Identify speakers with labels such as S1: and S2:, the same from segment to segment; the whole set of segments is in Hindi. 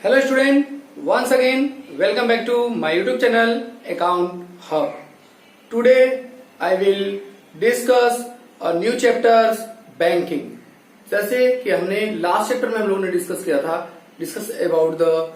S1: Hello student, once again welcome back to my YouTube channel Account Hub. Today I will discuss a new chapters banking. जैसे कि हमने लास्ट चैप्टर में हम लोगों ने discuss about the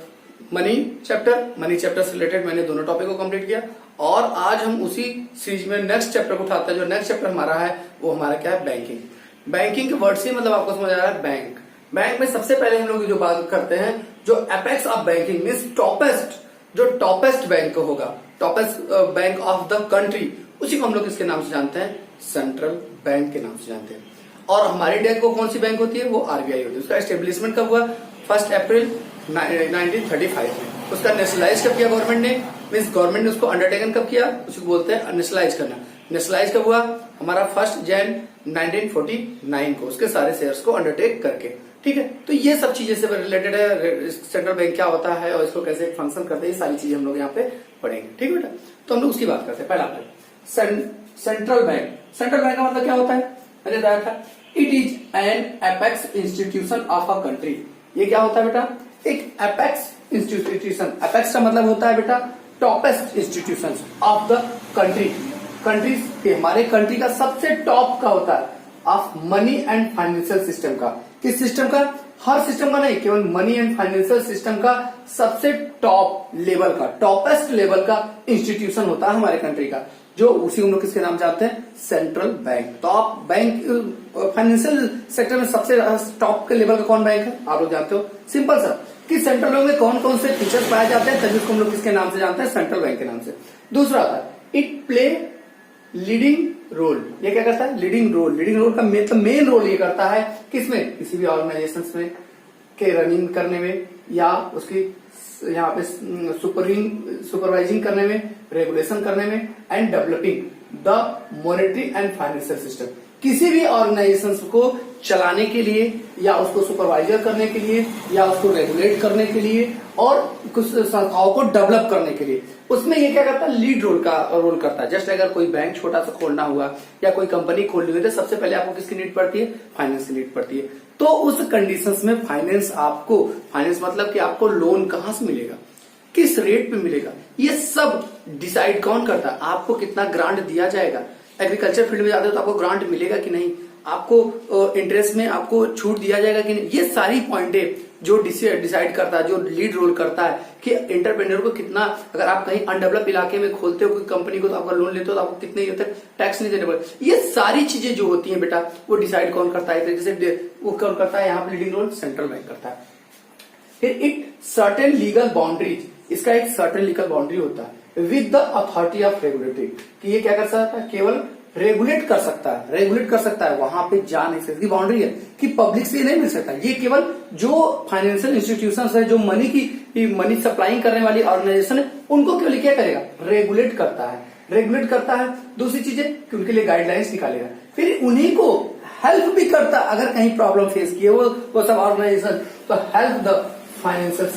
S1: money chapter से रिलेटेड मैंने दोनों टॉपिक को कंप्लीट किया और आज हम उसी सीरीज में नेक्स्ट चैप्टर को उठाते हैं। जो नेक्स्ट चैप्टर हमारा है वो हमारा क्या है, बैंकिंग। बैंकिंग के वर्ड से मतलब आपको समझ आ रहा है बैंक। बैंक में सबसे पहले हम लोग जो बात करते हैं, जो apex of banking means toppest bank होगा, toppest bank of the country, उसी को हम लोग किसके नाम से जानते हैं, सेंट्रल बैंक के नाम से जानते हैं। और हमारे इंडिया को कौन सी बैंक होती है, वो आरबीआई होती है। उसका एस्टेब्लिशमेंट कब हुआ, 1 अप्रैल 1935 में। उसका नेशनलाइज कब किया गवर्नमेंट ने, मीन्स गवर्नमेंट ने उसको अंडरटेकन कब किया, उसको बोलते हैं नेशनलाइज करना। नेशनलाइज कब हुआ, हमारा 1 जनवरी 1949 को, उसके सारे शेयर्स को अंडरटेक करके। ठीक है, तो ये सब चीजें से रिलेटेड है, सेंट्रल बैंक क्या होता है और इसको कैसे फंक्शन करते हैं, ये सारी चीजें हम लोग यहाँ पे पढ़ेंगे। ठीक है बेटा, तो हम लोग उसकी बात करते हैं। पहला सेंट्रल बैंक। सेंट्रल बैंक का मतलब क्या होता है, मैंने बताया था, it is an apex institution of a country. ये क्या होता है बेटा, एक एपेक्स इंस्टीट्यूशन। एपेक्स का मतलब होता है बेटा toppest institution of the country. Countries के, हमारे कंट्री का सबसे टॉप का होता है of money and financial system का। किस सिस्टम का, हर सिस्टम का नहीं, केवल मनी एंड फाइनेंशियल सिस्टम का सबसे टॉप लेवल का, टॉपेस्ट लेवल का इंस्टीट्यूशन होता है हमारे कंट्री का, जो उसी हम लोग किसके नाम जानते हैं, central bank. Top bank financial sector में सबसे टॉप के लेवल का कौन बैंक है, आप लोग जानते हो, सिंपल सा, कि सेंट्रल बैंक में कौन कौन से फीचर्स पाए जाते हैं, तभी उसको हम लोग किसके नाम से जानते हैं, सेंट्रल बैंक के नाम से। दूसरा आता है इट प्ले लीडिंग रोल। ये क्या करता है, लीडिंग रोल। लीडिंग रोल का मतलब मेन रोल ये करता है किसमें, किसी भी ऑर्गेनाइजेशन में के रनिंग करने में, या उसकी यहाँ पे सुपरवाइजिंग करने में, रेगुलेशन करने में, and developing the monetary and financial system. किसी भी ऑर्गेनाइजेशन को चलाने के लिए, या उसको सुपरवाइजर करने के लिए, या उसको रेगुलेट करने के लिए, और कुछ संस्थाओं को डेवलप करने के लिए, उसमें ये क्या करता है, लीड रोल करता है। जस्ट अगर कोई बैंक छोटा सा खोलना हुआ या कोई कंपनी खोलनी हुई तो सबसे पहले आपको किसकी नीड पड़ती है, फाइनेंस की नीड पड़ती है। तो उस कंडीशंस में फाइनेंस मतलब कि आपको लोन कहां से मिलेगा, किस रेट पे मिलेगा, ये सब डिसाइड कौन करता है। आपको कितना ग्रांट दिया जाएगा, एग्रीकल्चर फील्ड में जाते हो तो आपको ग्रांट मिलेगा कि नहीं, आपको इंटरेस्ट में आपको छूट दिया जाएगा कि नहीं, ये सारी पॉइंटें जो डिसाइड करता है, जो लीड रोल करता है कि एंटरप्रेन्योर को कितना, अगर आप कहीं अनडेवलप इलाके में खोलते हो कोई कंपनी को, तो आपका लोन लेते हो तो आपको कितने टैक्स नहीं देने पड़े। ये सारी चीजें जो होती हैं बेटा, वो डिसाइड कौन करता है, तरीके से वो कौन करता है, यहाँ पे लीडिंग रोल सेंट्रल बैंक करता है। फिर इट सर्टेन लीगल बाउंड्रीज, इसका एक सर्टेन लीगल बाउंड्री होता है with the authority of regulatory, कि ये क्या कर सकता है, केवल रेगुलेट कर सकता है, वहां पे जा नहीं सकती, बाउंड्री है कि पब्लिक से नहीं मिल सकता। ये केवल जो फाइनेंशियल इंस्टीट्यूशंस है, जो मनी सप्लाइंग करने वाली ऑर्गेनाइजेशन है, उनको केवल क्या करेगा, रेगुलेट करता है। दूसरी चीजें कि उनके लिए गाइडलाइंस निकालेगा, फिर उन्हीं को हेल्प भी करता है, अगर कहीं प्रॉब्लम फेस किए वो सब ऑर्गेनाइजेशन, तो हेल्प द फाइनेंशियल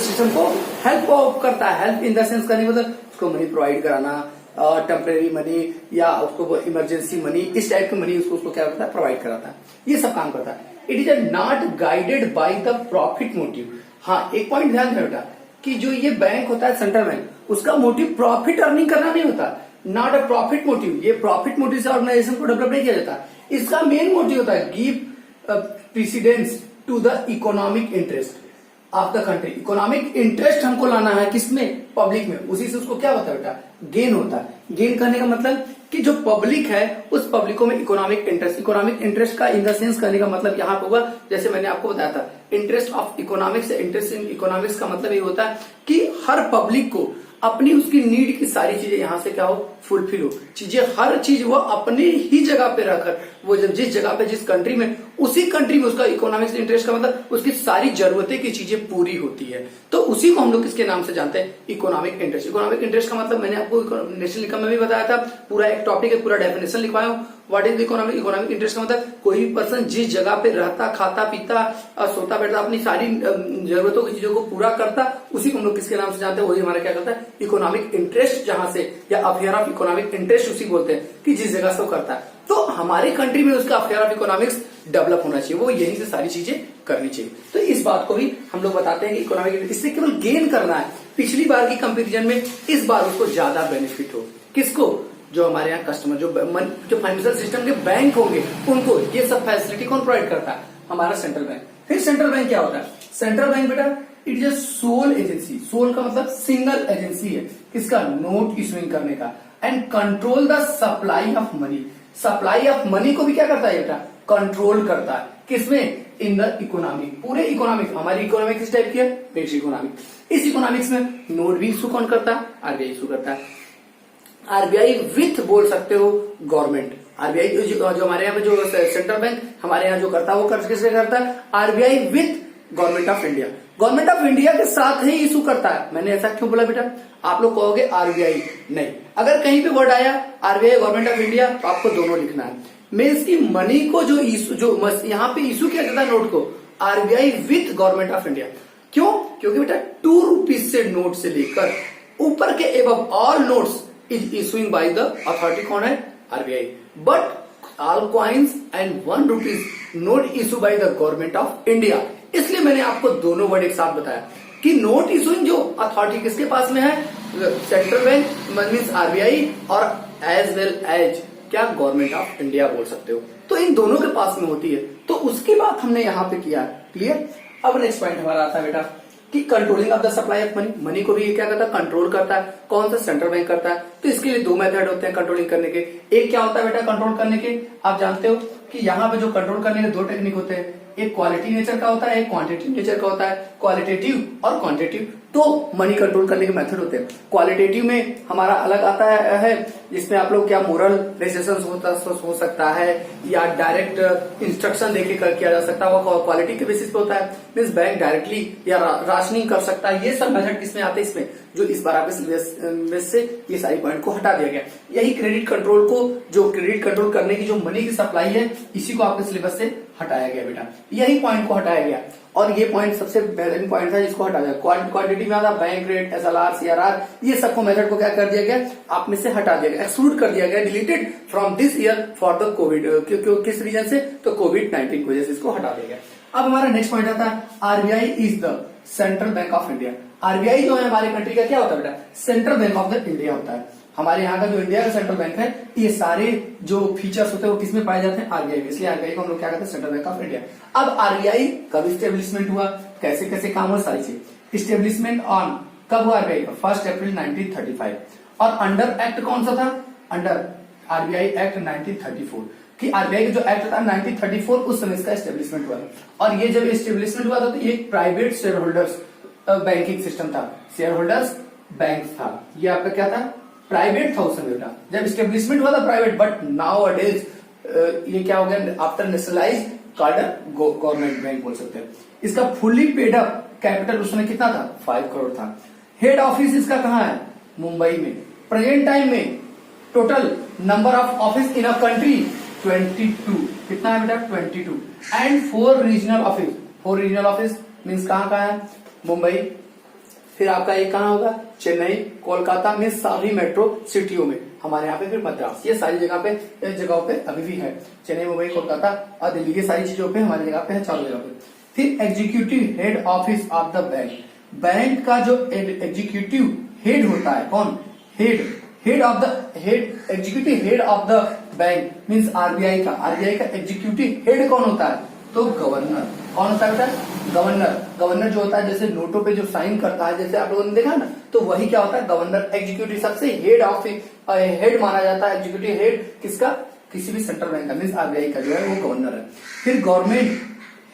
S1: सिस्टम को हेल्प करता है। हेल्प इन द सेंस करने मतलब उसको मनी प्रोवाइड कराना, टेम्परेरी मनी या उसको इमरजेंसी मनी, इस टाइप की मनी उसको क्या करता है, प्रोवाइड कराता है। ये सब काम करता है। It is not guided by the profit motive. हाँ, एक पॉइंट ध्यान रखना बेटा, कि जो ये बैंक होता है सेंट्रल बैंक, उसका मोटिव प्रॉफिट अर्निंग करना नहीं होता, नॉट अ प्रॉफिट मोटिव। ये प्रॉफिट मोटिव से ऑर्गेनाइजेशन को डेवलप नहीं किया जाता। इसका मेन मोटिव होता है give precedence to the economic interest of the country. Economic interest हमको लाना है किसमें, पब्लिक में, उसी से उसको क्या होता है बेटा, गेन होता है। गेन करने का मतलब कि जो पब्लिक है उस पब्लिकों में इकोनॉमिक इंटरेस्ट का इन द सेंस करने का मतलब यहाँ पे होगा, जैसे मैंने आपको बताया था, interest of economics. Interest in economics का मतलब ये होता है कि हर पब्लिक को अपनी उसकी नीड की सारी चीजें यहाँ से क्या हो, फुलफिल हो। चीजें, हर चीज वो अपनी ही जगह पे रखकर, वो जब जिस जगह पे, जिस कंट्री में, उसी कंट्री में उसका इकोनॉमिक्स इंटरेस्ट का मतलब उसकी सारी जरूरतें की चीजें पूरी होती है। तो उसी को हम लोग किसके नाम से जानते हैं, इकोनॉमिक इंटरेस्ट। इकोनॉमिक इंटरेस्ट का मतलब मैंने आपको नेशनल इनकम में भी बताया था, पूरा एक टॉपिक है, पूरा डेफिनेशन लिखवाया हूं, what is economic? Economic interest का मतलब कोई भी पर्सन जिस जगह पे रहता, खाता, पीता और सोता बैठता, अपनी सारी जरूरतों की चीजों को पूरा करता, उसी को हम लोग किसके नाम से जानते हैं? वही हमारा क्या करता है? इकोनॉमिक इंटरेस्ट, जहां से, या अफेयर ऑफ इकोनॉमिक इंटरेस्ट उसी बोलते हैं कि जिस जगह से वो करता है। तो हमारी कंट्री में उसका अफेयर ऑफ इकोनॉमिक्स डेवलप होना चाहिए, वो यहीं से सारी चीजें करनी चाहिए। तो इस बात को भी हम लोग बताते हैं कि इकोनॉमिक, इससे केवल गेन करना है। पिछली बार की कंपेरिजन में इस बार उसको ज्यादा बेनिफिट हो। किसको? जो हमारे यहाँ कस्टमर, जो फाइनेंशियल सिस्टम के बैंक होंगे, उनको ये सब फैसिलिटी कौन प्रोवाइड करता है? हमारा सेंट्रल बैंक। फिर सेंट्रल बैंक क्या होता है? सेंट्रल बैंक बेटा it is a sole agency. Sole का मतलब सिंगल एजेंसी है किसका? नोट इशूइंग करने का। And control the supply of money. Supply of money को भी क्या करता है बेटा? कंट्रोल करता है। किसमें? इन द इकोनॉमिक, पूरे इकोनॉमिक। हमारी इकोनॉमिक किस टाइप की है? Basic economic. इस इकोनॉमिक्स में नोट भी इशू कौन करता है? आरबीआई इशू करता है। आरबीआई विथ बोल सकते हो गवर्नमेंट। आरबीआई जो हमारे यहाँ पे जो सेंट्रल बैंक हमारे यहाँ जो करता है वो किससे करता है? RBI with government of India. Government of India के साथ ही इशू करता है। मैंने ऐसा क्यों बोला बेटा? आप लोग कहोगे आरबीआई नहीं, अगर कहीं पे वर्ड आया आरबीआई गवर्नमेंट ऑफ इंडिया तो आपको दोनों लिखना है। मीन्स की मनी को जो यहाँ पे इशू किया जाता है नोट को, RBI with government of India. क्यों? क्योंकि बेटा 2 रुपीज से नोट से लेकर ऊपर के above all notes is issuing by the authority. कौन है? RBI. But all coins and 1 rupees note issue by the government of India. इसलिए मैंने आपको दोनों वर्ड एक साथ बताया कि नोट इशूइंग जो अथॉरिटी किसके पास में है? सेंट्रल बैंक मीन्स आरबीआई, और एज वेल एज क्या? गवर्नमेंट ऑफ इंडिया बोल सकते हो। तो इन दोनों के पास में होती है। तो उसकी बात हमने यहाँ पे किया। क्लियर? अब नेक्स्ट पॉइंट हमारा आता है बेटा कि controlling of the supply of money. Money को भी ये क्या करता है? कंट्रोल करता है। कौन सा? सेंट्रल बैंक करता है। तो इसके लिए 2 मेथड होते हैं कंट्रोलिंग करने के। एक क्या होता है बेटा कंट्रोल करने के? आप जानते हो कि यहाँ पे जो कंट्रोल करने के 2 टेक्निक होते हैं। एक क्वालिटी नेचर का होता है, एक क्वांटिटी नेचर का होता है। क्वालिटेटिव और क्वांटिटेटिव तो मनी कंट्रोल करने के मेथड होते हैं। क्वालिटेटिव में हमारा अलग आता है जिसमें आप लोग क्या मोरल रेजिस्टेंस हो सकता है, या डायरेक्ट इंस्ट्रक्शन देके किया जा सकता है, वो क्वालिटी के बेसिस पे होता है। मीन्स बैंक डायरेक्टली या राशनिंग कर सकता है। ये सब मेथड किसमें आते हैं? इसमें जो इस बार आपके सिलेबस से ये सारी पॉइंट को हटा दिया गया। यही क्रेडिट कंट्रोल को, जो क्रेडिट कंट्रोल करने की जो मनी की सप्लाई है, इसी को आपके सिलेबस से हटाया गया बेटा। यही पॉइंट को हटाया गया और ये पॉइंट सबसे बेहतरीन पॉइंट था जिसको हटा दिया। क्वांटिटी में आता बैंक रेट, एसएलआर, सीआरआर, ये सबको मेथड को क्या कर दिया गया? आप में से हटा दिया गया, एक्सक्लूड कर दिया गया, deleted from this year for the Covid. किस रीजन से? तो कोविड-19 की वजह से इसको हटा दिया गया। अब हमारा नेक्स्ट पॉइंट आता है RBI is the central bank of India. RBI जो है हमारी कंट्री का क्या होता है बेटा? Central bank of the India होता है। हमारे यहाँ का जो इंडिया का सेंट्रल बैंक है, ये सारे जो फीचर्स होते हैं वो किसमें पाए जाते हैं? आरबीआई में। इसलिए आरबीआई को हम लोग क्या कहते हैं? Central bank of India. अब आरबीआई कब स्टेब्लिशमेंट हुआ, कैसे कैसे काम हुआ, सारी चीज। स्टेब्लिशमेंट ऑन कब हुआ आरबीआई का? 1 अप्रैल 1935। और अंडर एक्ट कौन सा था? Under RBI act 1934। कि आरबीआई का जो एक्ट था 1934, उस समय इसका स्टेब्लिशमेंट हुआ। और ये जब स्टेब्लिशमेंट हुआ था तो ये private share holders banking system था। शेयर होल्डर्स बैंक था। ये आपका क्या था? प्राइवेट था उस समय बेटा। जब स्टेब्लिशमेंट हुआ था प्राइवेट, बट नाउ अडेज ये क्या हो गया? After nationalise card government bank बोल सकते हैं। इसका फुल्ली पेड अप कैपिटल उस समय कितना था? 5 करोड़ था। हेड ऑफिस इसका कहाँ है? मुंबई में। प्रेजेंट टाइम में total number of office in a country 22। कितना है बेटा? 22। And 4 regional office. 4 regional office means कहाँ कहाँ है? मुंबई। फिर आपका एक कहाँ होगा? चेन्नई, कोलकाता में सभी मेट्रो सिटियों में। हमारे यहाँ पे फिर मद्रास। ये सारी जगहों पे अभी भी है। चेन्नई, मुंबई, कोलकाता और दिल्ली की सारी चीजों पे हमारी जगह पे है, चारों जगह पे। फिर executive head office of the bank. Bank का जो एग्जीक्यूटिव हेड होता है, कौन? Head of the executive head of the bank means RBI का। आरबीआई का एग्जीक्यूटिव हेड कौन होता है? तो गवर्नर। कौन होता है बेटा? गवर्नर। गवर्नर जो होता है जैसे नोटों पे जो साइन करता है, जैसे आप लोगों ने देखा ना, तो वही क्या होता है? गवर्नर। एग्जीक्यूटिव सबसे हेड माना जाता है। एग्जीक्यूटिव हेड किसका? किसी भी सेंट्रल बैंक का मीन्स आरबीआई का जो है वो गवर्नर है। फिर गवर्नमेंट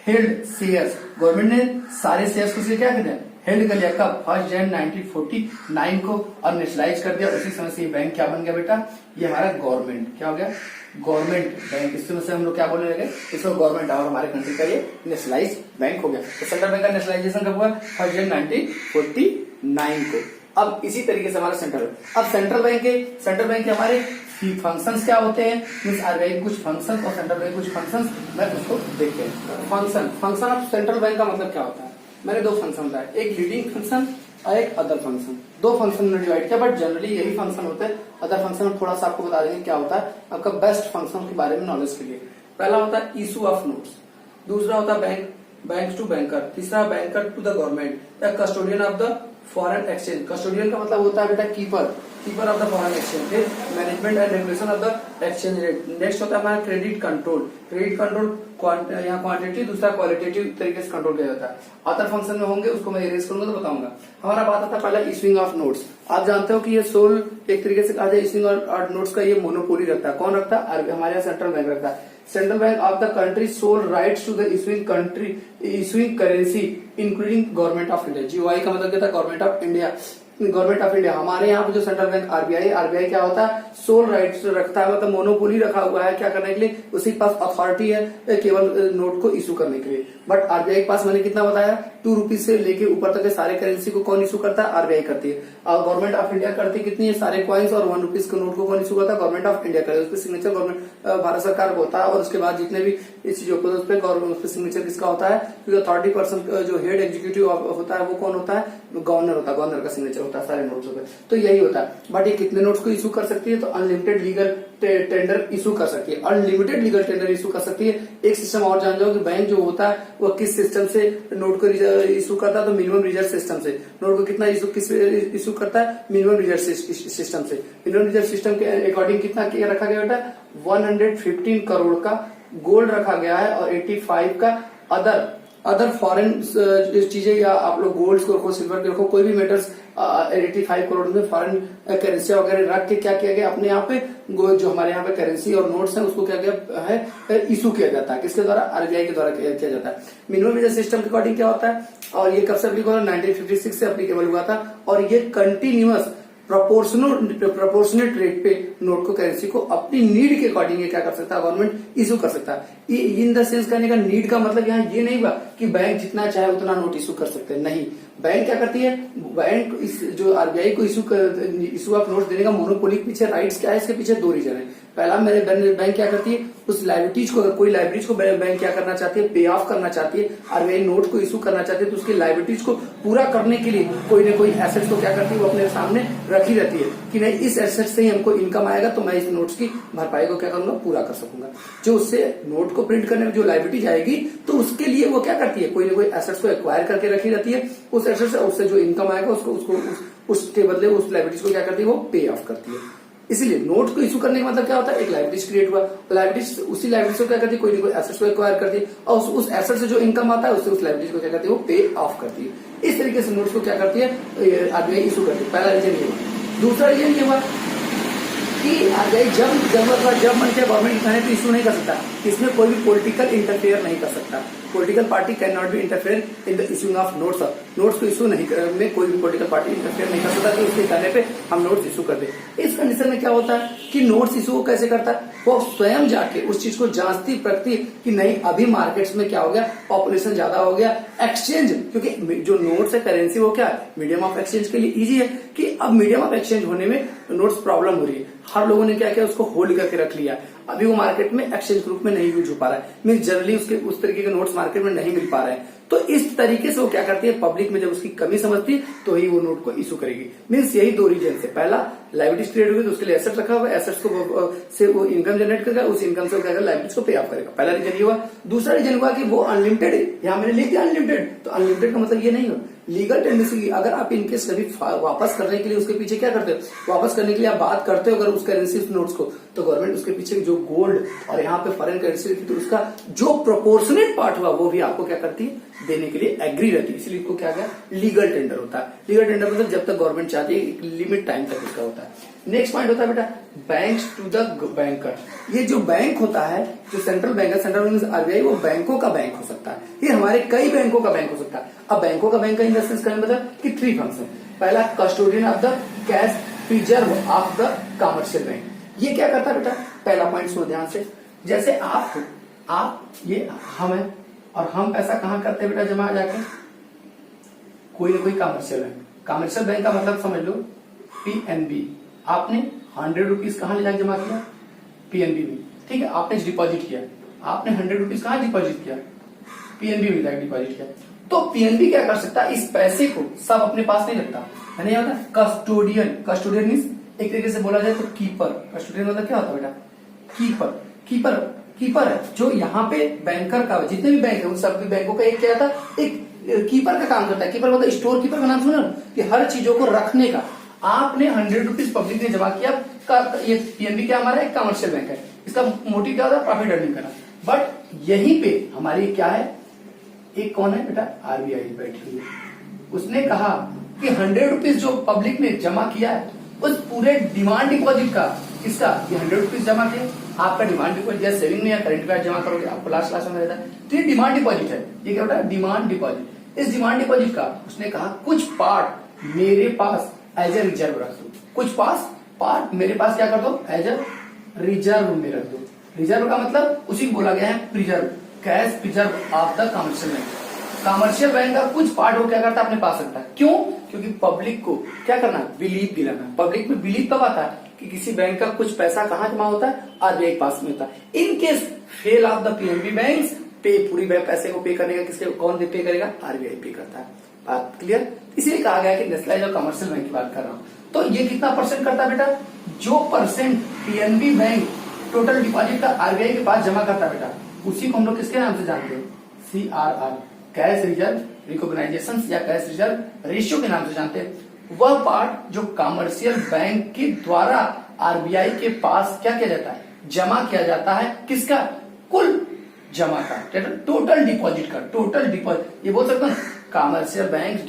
S1: हेल्ड शेयर्स। गवर्नमेंट ने सारे शेयर्स को क्या कहते हैं? हेल्ड कर लिया। कब? 1 जनवरी 1949 को और नेशनलाइज कर दिया। उसी समय से ये बैंक क्या बन गया बेटा? ये हमारा गवर्नमेंट क्या हो गया? Government bank. इस समय से हम लोग क्या बोलने लगे? इसको गवर्नमेंट और हमारे कंट्री का ये नेशनलाइज बैंक हो गया। तो सेंट्रल बैंक का नेशनलाइजेशन कब हुआ? 1 जनवरी 1949 को। अब इसी तरीके से हमारा सेंट्रल बैंक। अब सेंट्रल बैंक के हमारे कि फंक्शंस क्या होते हैं, मीन्स आरबीआई के कुछ फंक्शन और सेंट्रल बैंक कुछ फंक्शंस, मैं उसको देखते हैं। फंक्शन ऑफ सेंट्रल बैंक का मतलब क्या होता है, मैंने दो फंक्शन बताया, एक लीडिंग फंक्शन और एक अदर फंक्शन। दो फंक्शन में डिवाइड किया, बट जनरली यही फंक्शन होते हैं। अदर फंक्शन में थोड़ा सा आपको बता देंगे क्या होता है आपका बेस्ट फंक्शन के बारे में नॉलेज के लिए। पहला होता है इशू ऑफ नोट्स, दूसरा होता है बैंक टू बैंकर, तीसरा बैंकर टू द गवर्नमेंट या custodian of the foreign exchange. Custodian का मतलब होता है बेटा keeper of the foreign exchange. फिर management and regulation of the exchange rate. Next होता है हमारा क्रेडिट कंट्रोल यहाँ क्वांटिटी, दूसरा क्वालिटेटिव तरीके से कंट्रोल किया जाता है। अदर फंक्शन में होंगे, उसको मैं इरेज करूंगा तो बताऊंगा। हमारा बात आता है पहला इशूइंग ऑफ नोट्स। आप जानते हो कि ये सोल एक तरीके से कहा जाए इशूइंग और नोट्स का ये मोनोपोली रखता है। कौन रखता है, हमारे यहाँ सेंट्रल बैंक रखता है। Central bank of the country sole rights to the issuing currency including government of India. GOI का मतलब क्या था, गवर्नमेंट ऑफ इंडिया। हमारे यहाँ पे जो सेंट्रल बैंक आरबीआई क्या होता है, सोल राइट्स रखता है, मतलब मोनोपोली रखा हुआ है क्या करने के लिए, उसी के पास अथॉरिटी है केवल नोट को इशू करने के लिए। बट आरबीआई के पास मैंने कितना बताया, 2 रुपीज से लेके ऊपर तक के सारे करेंसी को कौन इशू करता है, आरबीआई करती है। और गवर्नमेंट ऑफ इंडिया करती कितनी है, सारे कॉइन्स और 1 रुपीज के नोट को कौन इशू करता है, गवर्नमेंट ऑफ इंडिया करती है। उसपे सिग्नेचर गवर्नमेंट भारत सरकार होता है, और उसके बाद जितने भी इस चीजों को उस पर सिग्नेचर किसका होता है, क्योंकि अथॉरिटी पर्सन जो हेड एग्जीक्यूटिव होता है वो कौन होता है, गवर्नर होता है। गवर्नर का सिग्नेचर होता है सारे नोट्स पे। तो यही होता है। बट ये कितने नोट्स को इशू कर सकती है, तो अनलिमिटेड लीगल टेंडर इशू कर सकती है, अनलिमिटेड लीगल टेंडर इशू कर सकती है। एक सिस्टम और जान जाओ कि बैंक जो होता है वो किस सिस्टम से नोट को इशू करता है, तो मिनिमम रिजर्व सिस्टम से। नोट को कितना इशू करता है, मिनिमम रिजर्व सिस्टम से। मिनिमम रिजर्व सिस्टम के अकॉर्डिंग कितना रखा गया बेटा, 115 करोड़ का गोल्ड रखा गया है, और 85 का अदर फॉरेन चीजें, या आप लोग गोल्ड को रखो, सिल्वर के रखो, कोई भी मेटल्स 85 करोड़ में फॉरेन करेंसी वगैरह रख के क्या किया गया, अपने यहाँ पे जो हमारे यहाँ पे करेंसी और नोट्स है उसको क्या गया है, इशू किया जाता है। किसके द्वारा, आरबीआई के द्वारा किया जाता है। मिनिमम रिजर्व सिस्टम के अकॉर्डिंग क्या होता है, और ये कब से अप्लीकेबल, 1956 से अप्लीकेबल हुआ था, और ये कंटिन्यूअस प्रोपोर्शनेट रेट पे नोट को, करेंसी को अपनी नीड के अकॉर्डिंग क्या कर सकता है, गवर्नमेंट इशू कर सकता है। इन द सेंस करने का नीड का मतलब यहाँ ये नहीं हुआ कि बैंक जितना चाहे उतना नोट इशू कर सकते हैं, नहीं। बैंक क्या करती है, बैंक जो आरबीआई को इशू ऑफ नोट देने का मोनोपोली के पीछे राइट्स क्या है, इसके पीछे 2 रीजन है। पहला, मेरे बैंक क्या करती है, उस लाइबिलिटीज को, अगर कोई लाइबिलिटीज को बैंक क्या करना चाहती है, पे ऑफ करना चाहती है, आरबीआई नोट को इशू करना चाहती है, तो उसकी लाइबिलिटीज को पूरा करने के लिए कोई न कोई एसेट्स को क्या करती है, वो अपने सामने रखी रहती है कि नहीं, इस एसेट से ही हमको इनकम आएगा, तो मैं इस नोट्स की भरपाई को क्या करूंगा, पूरा कर सकूंगा। जो उससे नोट को प्रिंट करने में जो लाइबिलिटीज आएगी, तो उसके लिए वो क्या करती है, कोई ना कोई एसेट्स को एक्वायर करके रखी रहती है। उस एसेट से, उससे जो इनकम आएगा उसको उसके बदले उस लाइबिलिटीज को क्या करती है, वो पे ऑफ करती है। इसलिए नोट को इशू करने का मतलब क्या होता है, एक लाइबिलिटीज क्रिएट हुआ, लाइबिलिटीज, उसी लाइबिलिटीज को क्या करती है, कोई ना कोई एसेट्स को एक्वायर करती है, और उस एसेट से जो इनकम आता है उससे उस लाइबिलिटीज को क्या करती है, वो पे ऑफ करती है। इस तरीके से नोट्स को क्या करती है, आरबीआई इशू करती है। पहला रीजन ये हुआ। दूसरा रीजन ये हुआ कि आरबीआई जब मन किया गवर्नमेंट कहने तो इशू नहीं कर सकता, इसमें कोई भी पॉलिटिकल इंटरफेयर नहीं कर सकता। Political party can not be interfere in the issuing of notes. Notes को इशू नहीं में कोई भी पॉलिटिकल पार्टी इंटरफेयर नहीं कर सकता कि उसके कहने पे हम नोट्स इशू कर दे। इस कंडीशन में क्या होता है कि नोट्स इशू कैसे करता है, वो स्वयं जाके उस चीज को जांचती परखती कि नहीं, अभी मार्केट्स में क्या हो गया, पॉपुलेशन ज्यादा हो गया, एक्सचेंज, क्योंकि जो नोट्स है, करेंसी, वो क्या है, मीडियम ऑफ एक्सचेंज के लिए इजी है, कि अब मीडियम ऑफ एक्सचेंज होने में नोट्स प्रॉब्लम हो रही है। हर लोगों ने क्या किया, उसको होल्ड करके रख लिया। अभी वो मार्केट में एक्सचेंज के रूप में नहीं यूज हो पा रहा है, मीन जनरली उसके उस तरीके के नोट्स मार्केट में नहीं मिल पा रहे हैं। तो इस तरीके से वो क्या करती है, पब्लिक में जब उसकी कमी समझती है तो ही वो नोट को इशू करेगी। मीन्स यही 2 रीजन से, पहला लाइबिलिटीज क्रिएट हुई तो उसके लिए एसेट रखा हुआ, एसेट्स को से वो इनकम जनरेट करेगा, उस इनकम से वो क्या करेगा, लाइबिलिटीज को पे ऑफ करेगा। पहला रीजन ये हुआ। दूसरा रीजन हुआ कि वो अनलिमिटेड, यहाँ मैंने लिख दिया अनलिमिटेड, तो अनलिमिटेड का मतलब ये नहीं हो लीगल टेंडेंसी। अगर आप इनकेस कभी वापस करने के लिए उसके पीछे क्या करते हो, वापस करने के लिए आप बात करते हो अगर उस करेंसी नोट्स को, तो गवर्नमेंट उसके पीछे जो गोल्ड और यहाँ पे फॉरेन करेंसी थी, तो उसका जो प्रोपोर्शनेट पार्ट हुआ वो भी आपको क्या करती है, देने के लिए एग्री रहती है। इसलिए इसको क्या गया, लीगल टेंडर होता है। लीगल टेंडर मतलब जब तक गवर्नमेंट चाहती है, एक लिमिट टाइम तक उसका होता है। नेक्स्ट पॉइंट होता है बेटा, बैंक्स टू द बैंकर। ये जो बैंक होता है, जो सेंट्रल बैंक है, सेंट्रल बैंक आरबीआई, वो बैंकों का बैंक हो सकता है, ये हमारे कई बैंकों का बैंक हो सकता है। अब बैंकों का बैंक का इन द सेंस का मतलब कि 3 फंक्शन। पहला, custodian of the cash preserve of the commercial bank. ये क्या करता है बेटा, पहला पॉइंट सुनो ध्यान से। जैसे आप ये हम है, और हम पैसा कहाँ करते हैं बेटा, जमा जाके कोई ना कोई कमर्शियल बैंक। कमर्शियल बैंक का मतलब समझ लो, पीएनबी, आपने ₹100 कहाँ ले जाके जमा किया? पीएनबी में। ठीक है, आपने डिपॉजिट किया, आपने ₹100 कहाँ डिपॉजिट किया? पीएनबी में जाके डिपॉजिट किया। तो पीएनबी क्या कर सकता है, इस पैसे को सब अपने पास नहीं रखता, है नहीं होता? कस्टोडियन, कस्टोडियन मीन्स एक तरीके से बोला जाए तो कीपर। कस्टोडियन मतलब क्या होता है बेटा? कीपर। कीपर कीपर है जो यहाँ पे बैंकर का, जितने भी बैंक है उन सभी बैंकों का एक क्या था, एक कीपर का काम करता है। कीपर मतलब स्टोर कीपर का नाम सुना कि हर चीजों को रखने का। आपने ₹100 पब्लिक ने जमा किया, ये पीएनबी क्या हमारा एक कमर्शियल बैंक है, इसका मोटिव क्या होता है? प्रॉफिट अर्निंग करना। बट यहीं पे हमारी क्या है, एक कौन है बेटा? आरबीआई बैठी हुई है। उसने कहा कि ₹100 जो पब्लिक ने जमा किया है उस पूरे डिमांड डिपॉजिट का, किसका? ये ₹100 जमा किया, आपका डिमांड डिपॉजिट या सेविंग में या करंट में जमा करोगे, आपको लास्ट क्लास में रहता है। तो ये डिमांड डिपॉजिट है, ये क्या होता है? Demand deposit. इस डिमांड डिपॉजिट का उसने कहा कुछ पार्ट मेरे पास एज ए रिजर्व रख दो, कुछ पार्ट मेरे पास क्या कर दो? एज ए रिजर्व में रख दो। रिजर्व का मतलब उसी को बोला गया है preserve, cash preserve of the commercial bank. Commercial bank का कुछ पार्ट वो क्या करता है? अपने पास रखता है। क्यों? क्योंकि पब्लिक को क्या करना? बिलीव दिलाना। पब्लिक में बिलीव कब आता है कि किसी बैंक का कुछ पैसा कहाँ जमा होता है? आरबीआई पास में होता है। In case fell off the PNB banks, पे पूरी पैसे को पे करने का किसके, कौन पे करेगा? आरबीआई पे करता है। बात क्लियर? इसलिए कहा गया कि नेशनलाइज और कमर्शियल बैंक की बात कर रहा हूं। तो ये कितना परसेंट करता है बेटा? जो percent PNB bank total deposit का आरबीआई के पास जमा करता है बेटा, उसी को हम लोग किसके नाम से जानते हैं? CRR, कैश रिजर्व रिकॉग्नाइजेशन या कैश रिजर्व रेशियो के नाम से जानते हैं। वह पार्ट जो कमर्शियल बैंक के द्वारा आरबीआई के पास क्या किया जाता है? जमा किया जाता है। किसका? कुल जमा का, टोटल डिपॉजिट का, टोटल डिपॉजिट। ये बोल सकते हैं commercial bank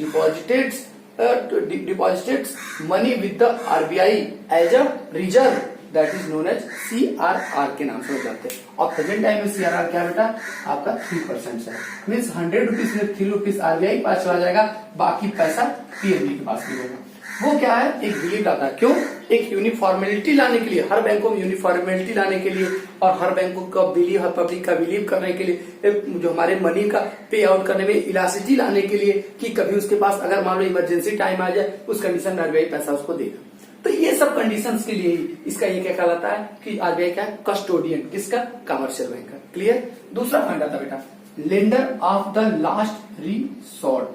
S1: deposited money with the RBI as a reserve, that is known as CRR के नाम से जाते हैं। और प्रेजेंट टाइम में CRR क्या बेटा? आपका 3% है। मीन्स ₹100 में ₹3 आरबीआई के पास चला जाएगा, बाकी पैसा पीएनबी के पास मिलेगा। वो क्या है? एक बिलीव आता है। क्यों? एक यूनिफॉर्मेलिटी लाने के लिए, हर बैंकों में यूनिफॉर्मेलिटी लाने के लिए, और हर बैंकों का बिलीव, हर पब्लिक का बिलीव करने के लिए, जो हमारे मनी का पे आउट करने में इलास्टिसिटी लाने के लिए कि कभी उसके पास अगर मान लो इमरजेंसी टाइम आ जाए, उस कंडीशन में आरबीआई पैसा उसको देगा। तो ये सब कंडीशंस के लिए ही इसका ये क्या कहलाता है कि आरबीआई क्या है? कस्टोडियन। किसका? कमर्शियल बैंक का। क्लियर? दूसरा पॉइंट आता बेटा, lender of the last resort.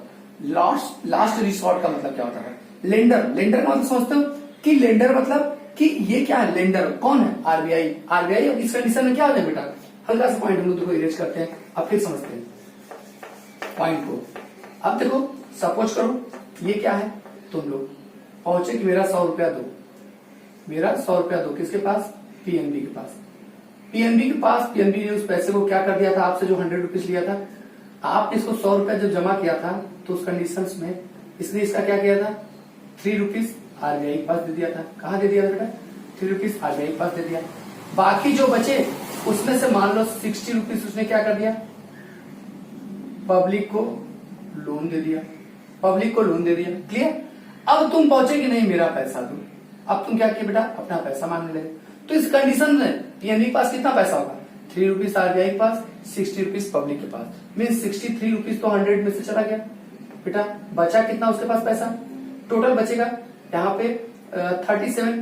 S1: Last resort का मतलब क्या होता है? लेंडर का मतलब समझते हो कि लेंडर मतलब कि ये क्या है? लेंडर कौन है? आरबीआई। आरबीआई इस कंडीशन में क्या हो जाए बेटा? हल्का सा पॉइंट हम लोग देखो इरेज करते हैं, अब फिर समझते हैं पॉइंट को। अब देखो सपोज करो ये क्या है, तुम लोग पहुंचे कि मेरा ₹100 दो, मेरा ₹100 दो, किसके पास? पीएनबी के पास। पीएनबी के पास, पीएनबी ने उस पैसे को क्या कर दिया था? आपसे जो ₹100 लिया था, आपने इसको ₹100 जब जमा किया था तो उस कंडीशन में इसने इसका क्या किया था? ₹3 आरबीआई के पास दे दिया था। कहाँ दे दिया था? ₹3 आरबीआई के पास दे दिया। बाकी जो बचे उसमें से मान लो ₹60 उसने क्या कर दिया? पब्लिक को लोन दे दिया, पब्लिक को लोन दे दिया। क्लियर? अब तुम पहुंचे कि नहीं मेरा पैसा दो, अब तुम क्या किए बेटा? अपना पैसा मांगने लगे। तो इस कंडीशन में पीएनबी के पास कितना पैसा होगा? ₹3 आरबीआई के पास, ₹60 पब्लिक के पास, मीन ₹63 तो 100 में से चला गया बेटा। बचा कितना उसके पास पैसा? टोटल बचेगा यहाँ पे 37,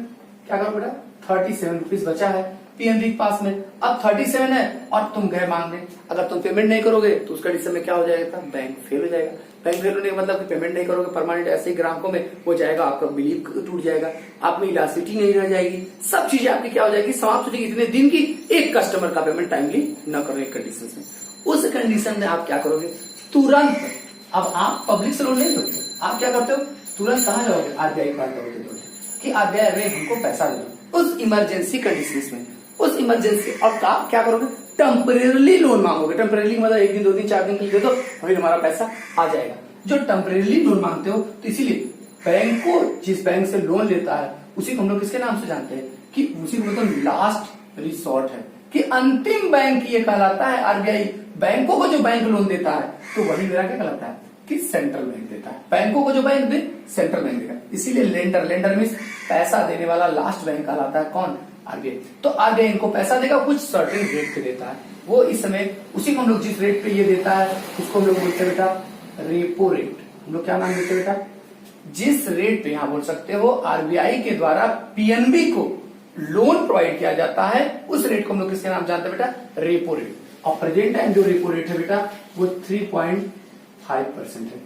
S1: क्या करो बेटा? ₹37 बचा है पीएनबी के पास में। अब 37 है और तुम गए मांगने, अगर तुम पेमेंट नहीं करोगे तो उस कंडीशन में क्या हो जाएगा? बैंक फेल हो जाएगा। बैंक फेल होने का मतलब कि पेमेंट नहीं करोगे परमानेंट, ऐसे ही ग्राहकों में हो जाएगा, आपका बिलीव टूट जाएगा, आप में इलास्टिसिटी नहीं रह जाएगी, सब चीजें आपकी क्या हो जाएगी? समाप्त हो जाएगी। इतने दिन की एक कस्टमर का पेमेंट टाइमली न करो एक कंडीशन में। उस कंडीशन में आप क्या करोगे? तुरंत, अब आप पब्लिक से लोन नहीं लोगे, आप क्या करते हो? तुरंत कहाँ जाओगे? आरबीआई के पास जाओगे कि आरबीआई में हमको पैसा दे दो उस इमरजेंसी कंडीशन में, उस इमरजेंसी। और क्या करोगे? टेम्परेरी लोन मांगोगे। टेम्परेरी मतलब 1 दिन 2 दिन 4 दिन के लिए दे दो, वही हमारा पैसा आ जाएगा। जो टेम्परेरी लोन मांगते हो, तो इसीलिए बैंक को, जिस बैंक से लोन लेता है उसी को हम लोग किसके नाम से जानते हैं? कि उसी को मतलब लास्ट रिसोर्ट है, कि अंतिम बैंक ये कहलाता है। आरबीआई बैंकों को जो बैंक लोन देता है तो वही मेरा क्या कहलाता है? कि सेंट्रल बैंक देता है। बैंकों को जो बैंक दे, सेंट्रल बैंक देगा। इसीलिए लेंडर मीन्स पैसा देने वाला लास्ट बैंक कहलाता है कौन? आरबीआई। तो आरबीआई इनको पैसा देगा, कुछ सर्टेन रेट पे देता है, वो इस समय उसी को हम लोग जिस रेट पे ये देता है उसको हम लोग बोलते हैं बेटा रेपो रेट। हम लोग क्या नाम देते हैं बेटा? जिस रेट पे यहां बोल सकते हो आरबीआई के द्वारा पीएनबी को लोन प्रोवाइड किया जाता है, उस रेट को हम लोग किसके नाम जानते हैं बेटा? Repo rate. और प्रेजेंट टाइम जो रेपो रेट है बेटा वो 3.5% है,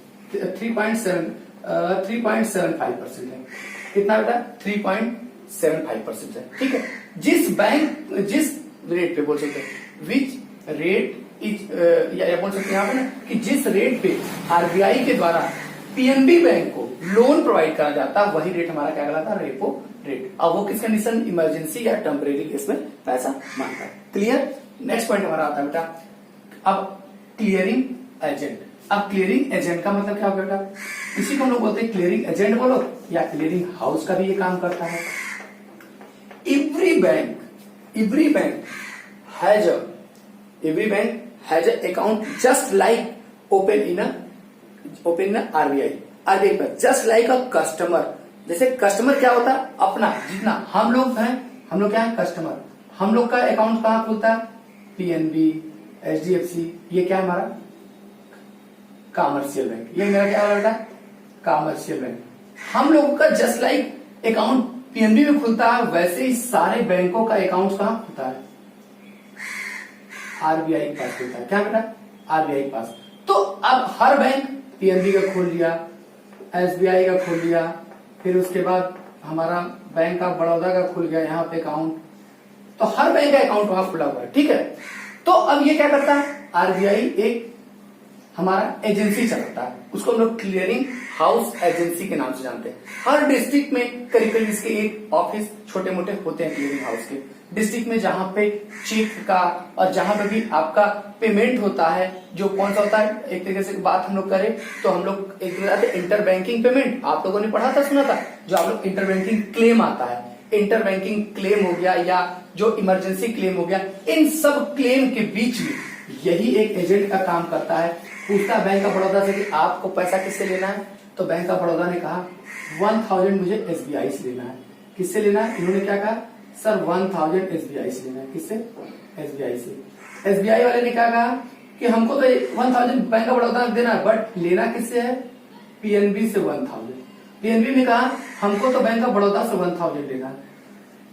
S1: 3.75% है। कितना बेटा? 3.75% है। ठीक है। जिस रेट पे बोल सकते हैं विच रेट इज, या बोल सकते हैं यहाँ पे ना कि जिस रेट पे आरबीआई के द्वारा पीएनबी बैंक को लोन प्रोवाइड करा जाता वही रेट हमारा क्या कहलाता? Repo rate. अब वो किस कंडीशन? इमरजेंसी या टेम्परेरी केस में पैसा मांगता है। क्लियर? नेक्स्ट पॉइंट हमारा आता है बेटा अब क्लियरिंग एजेंट। अब क्लियरिंग एजेंट का मतलब क्या होगा बेटा? इसी को हम लोग बोलते हैं क्लियरिंग एजेंट बोलो या क्लियरिंग हाउस का भी ये काम करता है। Every bank has a account just like open in RBI पर, जस्ट लाइक अ कस्टमर। जैसे कस्टमर क्या होता है? अपना, जितना हम लोग क्या है? कस्टमर। हम लोग का अकाउंट कहाँ खुलता है? पीएनबी, एचडीएफसी, ये क्या है हमारा? Commercial bank. ये मेरा क्या है बेटा? Commercial bank. हम लोगों का जस्ट लाइक अकाउंट पीएनबी में खुलता है, वैसे ही सारे बैंकों का अकाउंट कहाँ खुलता है? आरबीआई के पास खुलता है। क्या बेटा? आरबीआई के पास। तो अब हर बैंक पीएनबी का खोल लिया, एसबीआई का खोल लिया, फिर उसके बाद हमारा बैंक ऑफ बड़ौदा का खुल गया यहाँ पे अकाउंट, तो हर बैंक का अकाउंट वहां खुला हुआ है। ठीक है। तो अब ये क्या करता है? आरबीआई एक हमारा एजेंसी चलाता है, उसको हम लोग क्लियरिंग हाउस एजेंसी के नाम से जानते हैं। हर डिस्ट्रिक्ट में करीब करीब इसके एक ऑफिस छोटे मोटे होते हैं क्लियरिंग हाउस के। डिस्ट्रिक्ट में जहां पे चेक का और जहां पे भी आपका पेमेंट होता है, जो कौन सा होता है, एक तरीके से बात हम लोग करें तो हम लोग एक इंटर बैंकिंग पेमेंट आप लोगों ने पढ़ा था, सुना था, जो आप लोग इंटर बैंकिंग क्लेम आता है, इंटर बैंकिंग क्लेम हो गया या जो इमरजेंसी क्लेम हो गया, इन सब क्लेम के बीच में यही एक एजेंट का काम करता है। पूछता बैंक ऑफ बड़ौदा से कि आपको पैसा किससे लेना है, तो बैंक ऑफ बड़ौदा ने कहा 1000 मुझे एसबीआई से लेना है। किससे लेना है? इन्होंने क्या कहा? सर 1000 एसबीआई से लेना है। किससे? एसबीआई से। एसबीआई वाले ने क्या कहा कि हमको तो 1000 बैंक ऑफ बड़ौदा देना है, बट लेना किससे है? पीएनबी से 1000। पीएनबी ने कहा हमको तो बैंक ऑफ बड़ौदा से 1000 लेना है।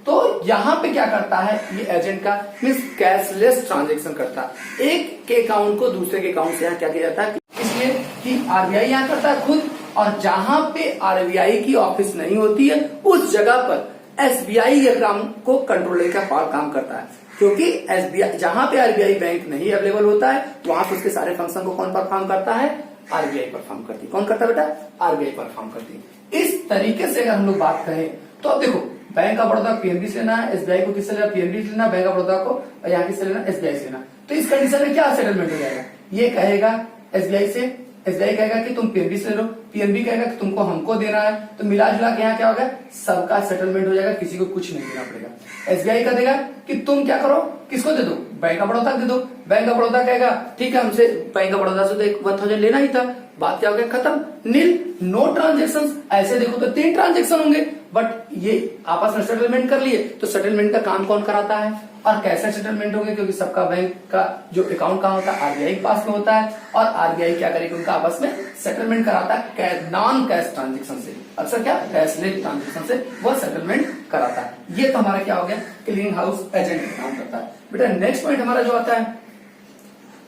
S1: तो यहाँ पे क्या करता है ये एजेंट का? मीन्स कैशलेस ट्रांजेक्शन करता है। एक के अकाउंट को दूसरे के अकाउंट से यहाँ क्या किया जाता है? इसलिए कि आरबीआई यहाँ करता है खुद, और जहां पे आरबीआई की ऑफिस नहीं होती है उस जगह पर एसबीआई ये काम को कंट्रोलर का काम करता है। क्योंकि एसबीआई जहां पे आरबीआई बैंक नहीं अवेलेबल होता है वहां पर उसके सारे फंक्शन को कौन परफॉर्म करता है? आरबीआई परफॉर्म करती है। कौन करता है बेटा? आरबीआई परफॉर्म करती है। इस तरीके से अगर हम लोग बात करें तो अब देखो बैंक ऑफ बड़ौदा पीएनबी से लेना है, एसबीआई को किससे लेना? पीएनबी से लेना, बैंक ऑफ बड़ौदा को यहाँ किससे लेना? एसबीआई से लेना। तो इस कंडीशन में क्या सेटलमेंट हो जाएगा? ये कहेगा एसबीआई से, एसबीआई कहेगा कि तुम पीएनबी से ले लो, पीएनबी कहेगा कि तुमको हमको देना है, तो मिला जुला के यहाँ क्या होगा? सबका सेटलमेंट हो जाएगा, किसी को कुछ नहीं देना पड़ेगा। एसबीआई का देगा कि तुम क्या करो, किसको दे दो? बैंक ऑफ बड़ौदा दे दो। बैंक ऑफ बड़ौदा कहेगा ठीक है हमसे बैंक ऑफ बड़ौदा से तो 1000 लेना ही था, बात क्या हो गया? खत्म, नील, नो ट्रांजेक्शन। ऐसे देखो तो 3 ट्रांजेक्शन होंगे, बट ये आपस में सेटलमेंट कर लिए, तो सेटलमेंट का काम कौन कराता है और कैसे सेटलमेंट होंगे? क्योंकि सबका बैंक का जो अकाउंट कहाँ होता है? आरबीआई के पास में होता है, और आरबीआई क्या करेगी? उनका आपस में सेटलमेंट कराता है नॉन कैश ट्रांजेक्शन से। अक्सर क्या? कैशलेस ट्रांजेक्शन से वो सेटलमेंट कराता है। ये तो हमारा क्या हो गया? क्लीयरिंग हाउस एजेंट का काम करता है। बेटा नेक्स्ट पॉइंट हमारा जो आता है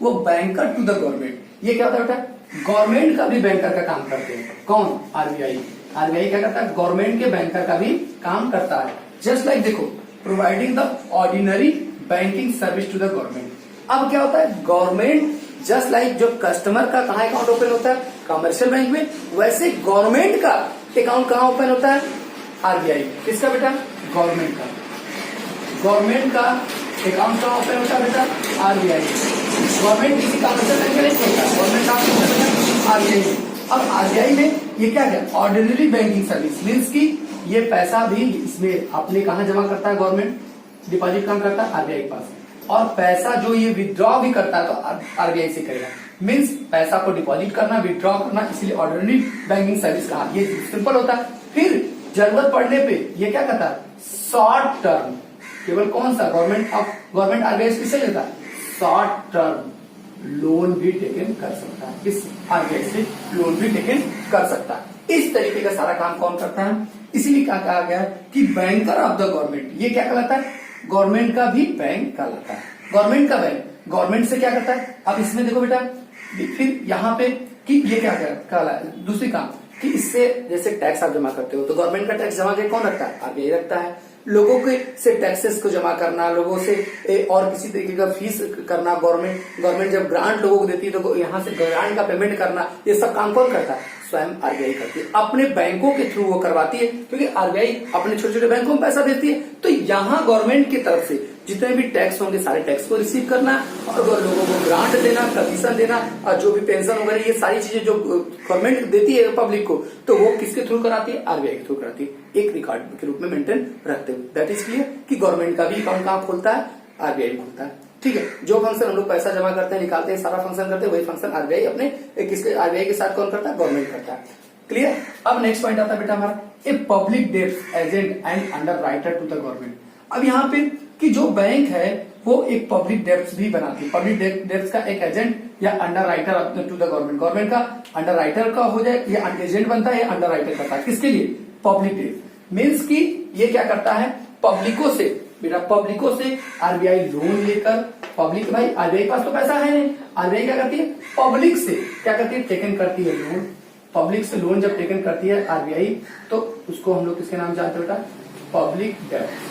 S1: वो बैंकर टू द गवर्नमेंट। ये क्या होता है बेटा? गवर्नमेंट का भी बैंकर का काम करते हैं। कौन? आरबीआई। आरबीआई क्या करता है? गवर्नमेंट के बैंकर का भी काम करता है। जस्ट लाइक देखो, providing the ordinary banking service to the government. अब क्या होता है? गवर्नमेंट जस्ट लाइक जो कस्टमर का कहाँ अकाउंट ओपन होता है? कमर्शियल बैंक में, वैसे गवर्नमेंट का अकाउंट कहाँ ओपन होता है? आरबीआई। किसका बेटा? गवर्नमेंट का। गवर्नमेंट का अकाउंट कहाँ ओपन होता है बेटा? आरबीआई। गवर्नमेंट किसी कमर्शियल बैंक में नहीं खोलता, गवर्नमेंट का आरबीआई में। अब आरबीआई में ये क्या है? ऑर्डिनरी बैंकिंग सर्विस, मीन्स की ये पैसा भी इसमें अपने कहाँ जमा करता है? गवर्नमेंट डिपॉजिट कहाँ करता है? आरबीआई के पास। और पैसा जो ये विथड्रॉ भी करता है तो आरबीआई से करेगा। मीन्स पैसा को डिपॉजिट करना, विथड्रॉ करना, इसलिए ऑर्डिनरी बैंकिंग सर्विस कहा। ये सिंपल होता है। फिर जरूरत पड़ने पे ये क्या करता है? शॉर्ट टर्म, केवल कौन सा? गवर्नमेंट आरबीआई किससे लेता है? शॉर्ट टर्म लोन भी टेकन कर सकता है। किस? आरबीआई से लोन भी टेकन कर सकता है। इस तरीके का सारा काम कौन करता है, इसीलिए क्या कहा गया है कि बैंकर ऑफ द गवर्नमेंट। ये क्या कहलाता है, गवर्नमेंट का भी बैंक कहलाता है। गवर्नमेंट का बैंक गवर्नमेंट से क्या करता है। अब इसमें देखो बेटा, फिर यहाँ पे कि ये क्या कहला दूसरी काम कि इससे जैसे टैक्स आप जमा करते हो तो गवर्नमेंट का टैक्स जमा कौन रखता है, आरबीआई रखता है। लोगों के से टैक्सेस को जमा करना, लोगों से और किसी तरीके का फीस करना, गवर्नमेंट जब ग्रांट लोगों को देती है तो यहाँ से ग्रांट का पेमेंट करना, ये सब काम कौन करता है, स्वयं आरबीआई करती है। अपने बैंकों के थ्रू वो करवाती है, क्योंकि आरबीआई अपने छोटे छोटे बैंकों में पैसा देती है। तो यहाँ गवर्नमेंट की तरफ से जितने भी टैक्स होंगे सारे टैक्स को रिसीव करना और लोगों को ग्रांट देना, कमीशन देना, और जो भी पेंशन वगैरह ये सारी चीजें जो गवर्नमेंट देती है पब्लिक को, तो वो किसके थ्रू कराती है, आरबीआई के थ्रू कराती है, एक रिकॉर्ड के रूप में मेंटेन रखते हुए। दैट इज क्लियर कि गवर्नमेंट का भी अकाउंट कहाँ खोलता है, आरबीआई खोलता है। ठीक है, जो फंक्शन हम लोग पैसा जमा करते हैं, निकालते हैं, सारा फंक्शन करते हैं, वही फंक्शन आरबीआई अपने किसके, आरबीआई के साथ कौन करता है, गवर्नमेंट करता है। क्लियर। अब नेक्स्ट पॉइंट आता है बेटा हमारा, ए पब्लिक डेब्ट agent and underwriter to the government. अब यहाँ पे कि जो बैंक है वो एक पब्लिक डेब्ट्स भी बनाती है। पब्लिक डेब्ट्स का एक एजेंट या underwriter to the government, government का अंडर राइटर का हो जाए, या एजेंट बनता है या अंडर राइटर करता है, किसके लिए, पब्लिक डेब्ट। मीन्स की ये क्या करता है, पब्लिकों से बेटा, पब्लिकों से आरबीआई लोन लेकर, पब्लिक भाई आरबीआई के पास तो पैसा है नहीं, आरबीआई क्या करती है, पब्लिक से क्या करती है, टेकन करती है लोन। पब्लिक से लोन जब टेकन करती है आरबीआई तो उसको हम लोग किसके नाम जानते हैं बेटा, पब्लिक डेब्ट।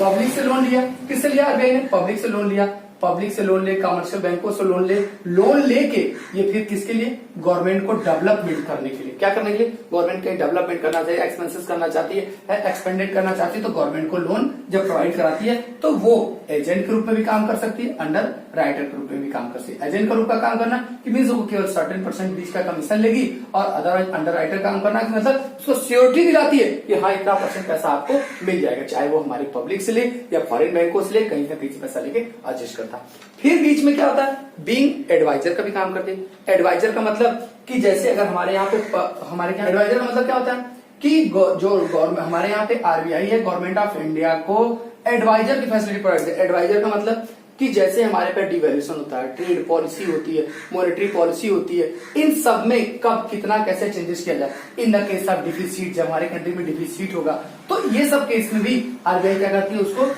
S1: पब्लिक से लोन लिया, किससे लिया, आरबीआई ने पब्लिक से लोन लिया, पब्लिक से लोन ले, कमर्शियल बैंकों से लोन ले, लोन लेके ये फिर किसके लिए, गवर्नमेंट को डेवलपमेंट करने के लिए, क्या करने के लिए, गवर्नमेंट के डेवलपमेंट करना चाहिए, एक्सपेंसेस करना चाहती है, एक्सपेंडेड करना चाहती है, तो गवर्नमेंट को लोन जब प्रोवाइड कराती है तो वो एजेंट के रूप में भी काम कर सकती है, अंडर राइटर के रूप में भी काम कर सकती है। एजेंट का रूप का काम करना कि मीन्स वो केवल सर्टेन % बीच का कमीशन लेगी, और अदरवाइज अंडर राइटर काम करना कि मतलब उसको श्योरिटी दिलाती है कि हाँ इतना % पैसा आपको मिल जाएगा, चाहे वो हमारी पब्लिक से ले या फॉरेन बैंकों से ले, कहीं ना कहीं से पैसा लेके एडजस्ट करता है। फिर बीच में क्या होता है, बीइंग एडवाइजर का भी काम करते हैं। एडवाइजर का मतलब कि जैसे अगर हमारे यहाँ पे हमारे यहाँ एडवाइजर का मतलब क्या होता है कि जो गवर्नमेंट हमारे यहाँ पे आरबीआई है, गवर्नमेंट ऑफ इंडिया को एडवाइजर की फैसिलिटी प्रोवाइड करती है। एडवाइजर का मतलब कि जैसे हमारे पे डिवेल्यूशन होता है, ट्रेड पॉलिसी होती है, मॉनेटरी पॉलिसी होती है, इन सब में कब कितना कैसे चेंजेस किया जाए, in the case of deficit, जब हमारे कंट्री में डिफिसिट होगा तो ये सब केस में भी आरबीआई क्या करती है, उसको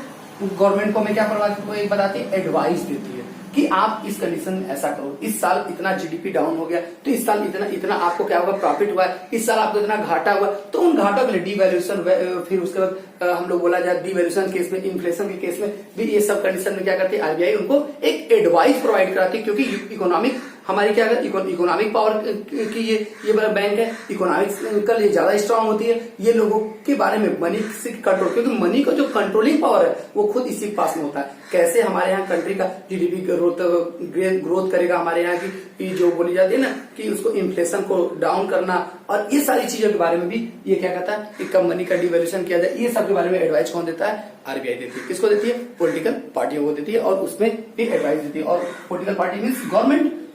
S1: गवर्नमेंट को मैं क्या बताती है, एडवाइस देती है कि आप इस कंडीशन में ऐसा करो, इस साल इतना जीडीपी डाउन हो गया तो इस साल इतना आपको क्या होगा, प्रॉफिट हुआ है, इस साल आपको इतना घाटा हुआ, तो उन घाटों के लिए डिवैल्यूएशन, फिर उसके बाद हम लोग बोला जाए डिवैल्यूएशन केस में, इन्फ्लेशन के केस में भी ये सब कंडीशन में क्या करती है आरबीआई, उनको एक एडवाइस प्रोवाइड कराती है। क्योंकि इकोनॉमिक हमारी क्या है, इकोनॉमिक पावर की ये बैंक है, इकोनॉमिकल ये ज्यादा स्ट्रांग होती है, ये लोगों के बारे में मनी से कंट्रोल, क्योंकि मनी का जो कंट्रोलिंग पावर है वो खुद इसी के पास में होता है। कैसे हमारे यहाँ कंट्री का जीडीपी ग्रोथ करेगा, हमारे यहाँ की जो बोली जाती है ना कि उसको इन्फ्लेशन को डाउन करना, और ये सारी चीजों के बारे में भी ये क्या कहता है कि कब मनी का डिवैल्यूएशन किया जाए, ये सब के बारे में एडवाइस कौन देता है, आरबीआई देती है। किसको देती है, पॉलिटिकल पार्टियों को देती है, और उसमें भी एडवाइस देती है, और पॉलिटिकल पार्टी मीन्स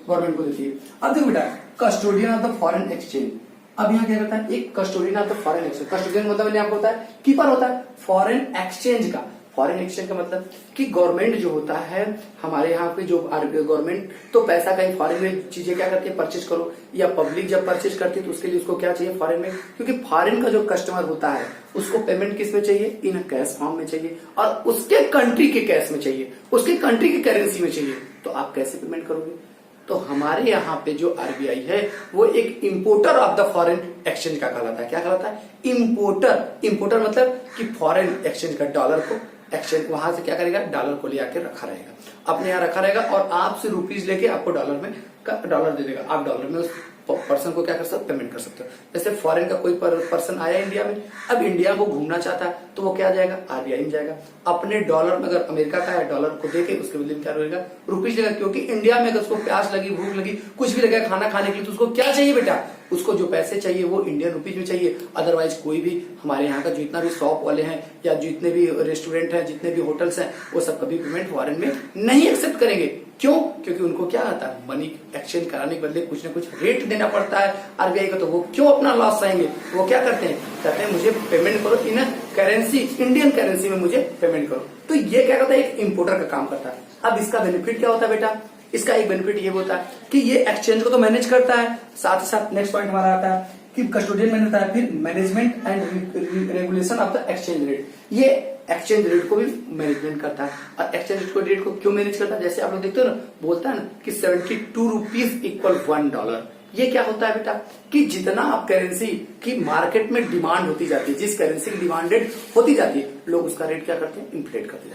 S1: गवर्नमेंट को देती है। अब देखो बेटा, custodian of the foreign exchange, अब यहाँ क्या करता है, एक custodian of the foreign exchange, custodian मतलब मैंने आपको बताया कीपर होता है फॉरेन एक्सचेंज का। फॉरेन एक्सचेंज का मतलब कि गवर्नमेंट जो होता है हमारे यहाँ पे, जो गवर्नमेंट तो पैसा कहीं फॉरेन में चीजें क्या करती है, परचेज करो, या पब्लिक जब परचेज करती है तो उसके लिए उसको क्या चाहिए, फॉरेन में, क्योंकि फॉरेन का जो कस्टमर होता है उसको पेमेंट किस में चाहिए, इन कैश फॉर्म में चाहिए, और उसके कंट्री के कैश में चाहिए, उसके कंट्री की करेंसी में चाहिए, तो आप कैसे पेमेंट करोगे। तो हमारे यहाँ पे जो आरबीआई है वो एक importer of the foreign exchange का कहलाता है। क्या कहलाता है, इंपोर्टर मतलब कि फॉरेन एक्सचेंज का, डॉलर को एक्सचेंज वहां से क्या करेगा, डॉलर को ले आके रखा रहेगा, अपने यहाँ रखा रहेगा, और आपसे रुपीज लेके आपको डॉलर दे देगा, आप डॉलर में उस पर्सन को क्या कर सकते हो, पेमेंट कर सकते हो। जैसे फॉरेन का कोई पर्सन आया इंडिया में, अब इंडिया को घूमना चाहता है तो वो क्या जाएगा, आरबीआई में जाएगा, अपने डॉलर में, अगर अमेरिका का है डॉलर को देके उसके बदले में क्या रहेगा, रुपीज लेगा, क्योंकि इंडिया में अगर उसको प्यास लगी, भूख लगी, कुछ भी लगा खाना खाने के लिए, तो उसको क्या चाहिए बेटा, उसको जो पैसे चाहिए वो इंडियन रुपीज में चाहिए। अदरवाइज कोई भी हमारे यहाँ का जितना भी शॉप वाले हैं या जितने भी रेस्टोरेंट हैं, जितने भी होटल्स हैं, वो सब कभी पेमेंट फॉरेन में नहीं एक्सेप्ट करेंगे। क्यों, क्योंकि उनको क्या आता है, मनी एक्सचेंज कराने के बदले कुछ ना कुछ रेट देना पड़ता है आरबीआई को, तो वो क्यों अपना लॉस सहेंगे, वो क्या करते हैं, कहते हैं मुझे पेमेंट करो इन करेंसी, इंडियन करेंसी में मुझे पेमेंट करो। तो ये क्या करता है, एक इंपोर्टर का काम करता है। अब इसका बेनिफिट क्या होता है बेटा, इसका एक बेनिफिट ये होता है कि ये एक्सचेंज को तो मैनेज करता है, साथ ही साथ नेक्स्ट पॉइंट हमारा आता है कि कस्टोडियन मैंने बताया, फिर management and regulation of the exchange rate, ये एक्सचेंज रेट को भी मैनेजमेंट करता है। और एक्सचेंज रेट को क्यों मैनेज करता है, जैसे आप लोग देखते हो ना, बोलता है ना कि 72 रुपीज इक्वल $1। ये क्या होता है बेटा कि जितना आप करेंसी की मार्केट में डिमांड होती जाती है, जिस करेंसी की डिमांड रेट होती जाती है, लोग उसका रेट क्या करते हैं, इन्फ्लेट करते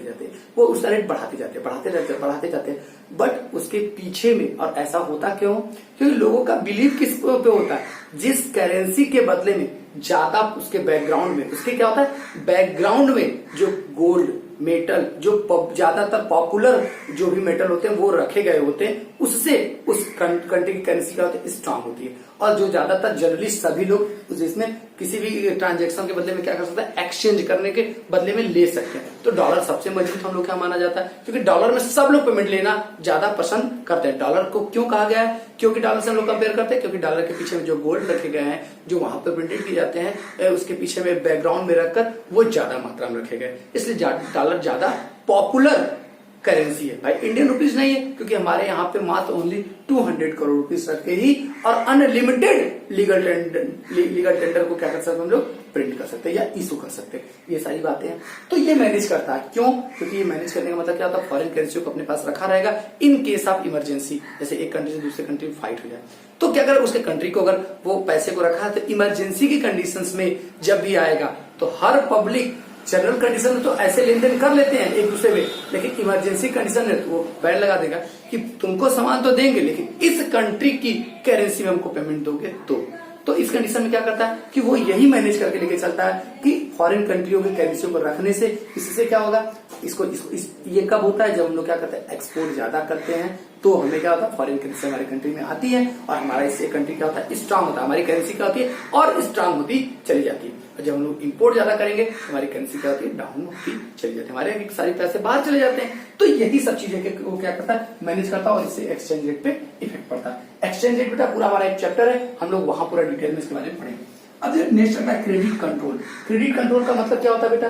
S1: जाते हैं, वो उसका रेट बढ़ाते जाते हैं। बट उसके पीछे में, और ऐसा होता क्यों, क्योंकि लोगों का बिलीव किस पे होता है, जिस करेंसी के बदले में ज्यादा उसके बैकग्राउंड में, उसके क्या होता है, बैकग्राउंड में जो गोल्ड मेटल, जो ज्यादातर पॉपुलर जो भी मेटल होते हैं वो रखे गए होते हैं, उससे उस कंट्री की करेंसी क्या होती है, स्ट्रांग होती है। और जो ज्यादातर जर्नलिस्ट सभी लोग जिसमें किसी भी ट्रांजेक्शन के बदले में क्या कर सकते हैं, एक्सचेंज करने के बदले में ले सकते हैं। तो डॉलर सबसे मजबूत हम लोग क्या माना जाता है, क्योंकि डॉलर में सब लोग पेमेंट लेना ज्यादा पसंद करते हैं। डॉलर को क्यों कहा गया है, क्योंकि डॉलर से हम लोग कंपेयर करते हैं, क्योंकि डॉलर के पीछे में जो गोल्ड रखे गए हैं, जो वहां पर प्रिंटेड किए जाते हैं, उसके पीछे में बैकग्राउंड में रखकर वो ज्यादा मात्रा में रखे गए, इसलिए डॉलर ज्यादा पॉपुलर करेंसी है। भाई इंडियन रुपीज नहीं है, क्योंकि हमारे यहाँ पे मात्र ओनली 200 करोड़ रुपीज रख के ही और अनलिमिटेड लीगल टेंडर को क्या कर सकते हैं, हम लोग प्रिंट कर सकते हैं या इशू कर सकते हैं। ये सारी बातें हैं, तो ये मैनेज करता है। क्यों, क्योंकि ये मैनेज करने का मतलब क्या होता है, फॉरेन करेंसी को अपने पास रखा रहेगा इन केस ऑफ इमरजेंसी। जैसे एक कंट्री से दूसरे कंट्री में फाइट हो जाए, तो क्या अगर उसके कंट्री को अगर वो पैसे को रखा है, तो इमरजेंसी की कंडीशंस में जब भी आएगा, तो हर पब्लिक जनरल कंडीशन में तो ऐसे लेन देन कर लेते हैं एक दूसरे में, लेकिन इमरजेंसी कंडीशन में तो वो बैन लगा देगा कि तुमको सामान तो देंगे, लेकिन इस कंट्री की करेंसी में हमको पेमेंट दोगे। तो इस कंडीशन में क्या करता है कि वो यही मैनेज करके लेके चलता है कि फॉरेन कंट्रियों की करेंसियों को रखने से इससे क्या होगा, ये कब होता है, जब हम लोग क्या करते हैं, एक्सपोर्ट ज्यादा करते हैं, तो हमें क्या होता है, फॉरेन करेंसी हमारी कंट्री में आती है और हमारा इससे कंट्री क्या होता है, स्ट्रांग होता है, हमारी करेंसी क्या होती है और स्ट्रांग होती चली जाती है। और जब हम लोग इंपोर्ट ज्यादा करेंगे, हमारी करेंसी क्या होती है, डाउन होती चली जाती है, हमारे सारे पैसे बाहर चले जाते हैं। तो यही सब चीजें वो क्या करता है, मैनेज करता है, और इससे एक्सचेंज रेट पे इफेक्ट पड़ता है। एक्सचेंज रेट बेटा पूरा हमारा एक चैप्टर है, हम लोग वहां पूरा डिटेल में इसके बारे में पढ़ेंगे। अब नेक्स्ट आता है क्रेडिट कंट्रोल। क्रेडिट कंट्रोल का मतलब क्या होता है बेटा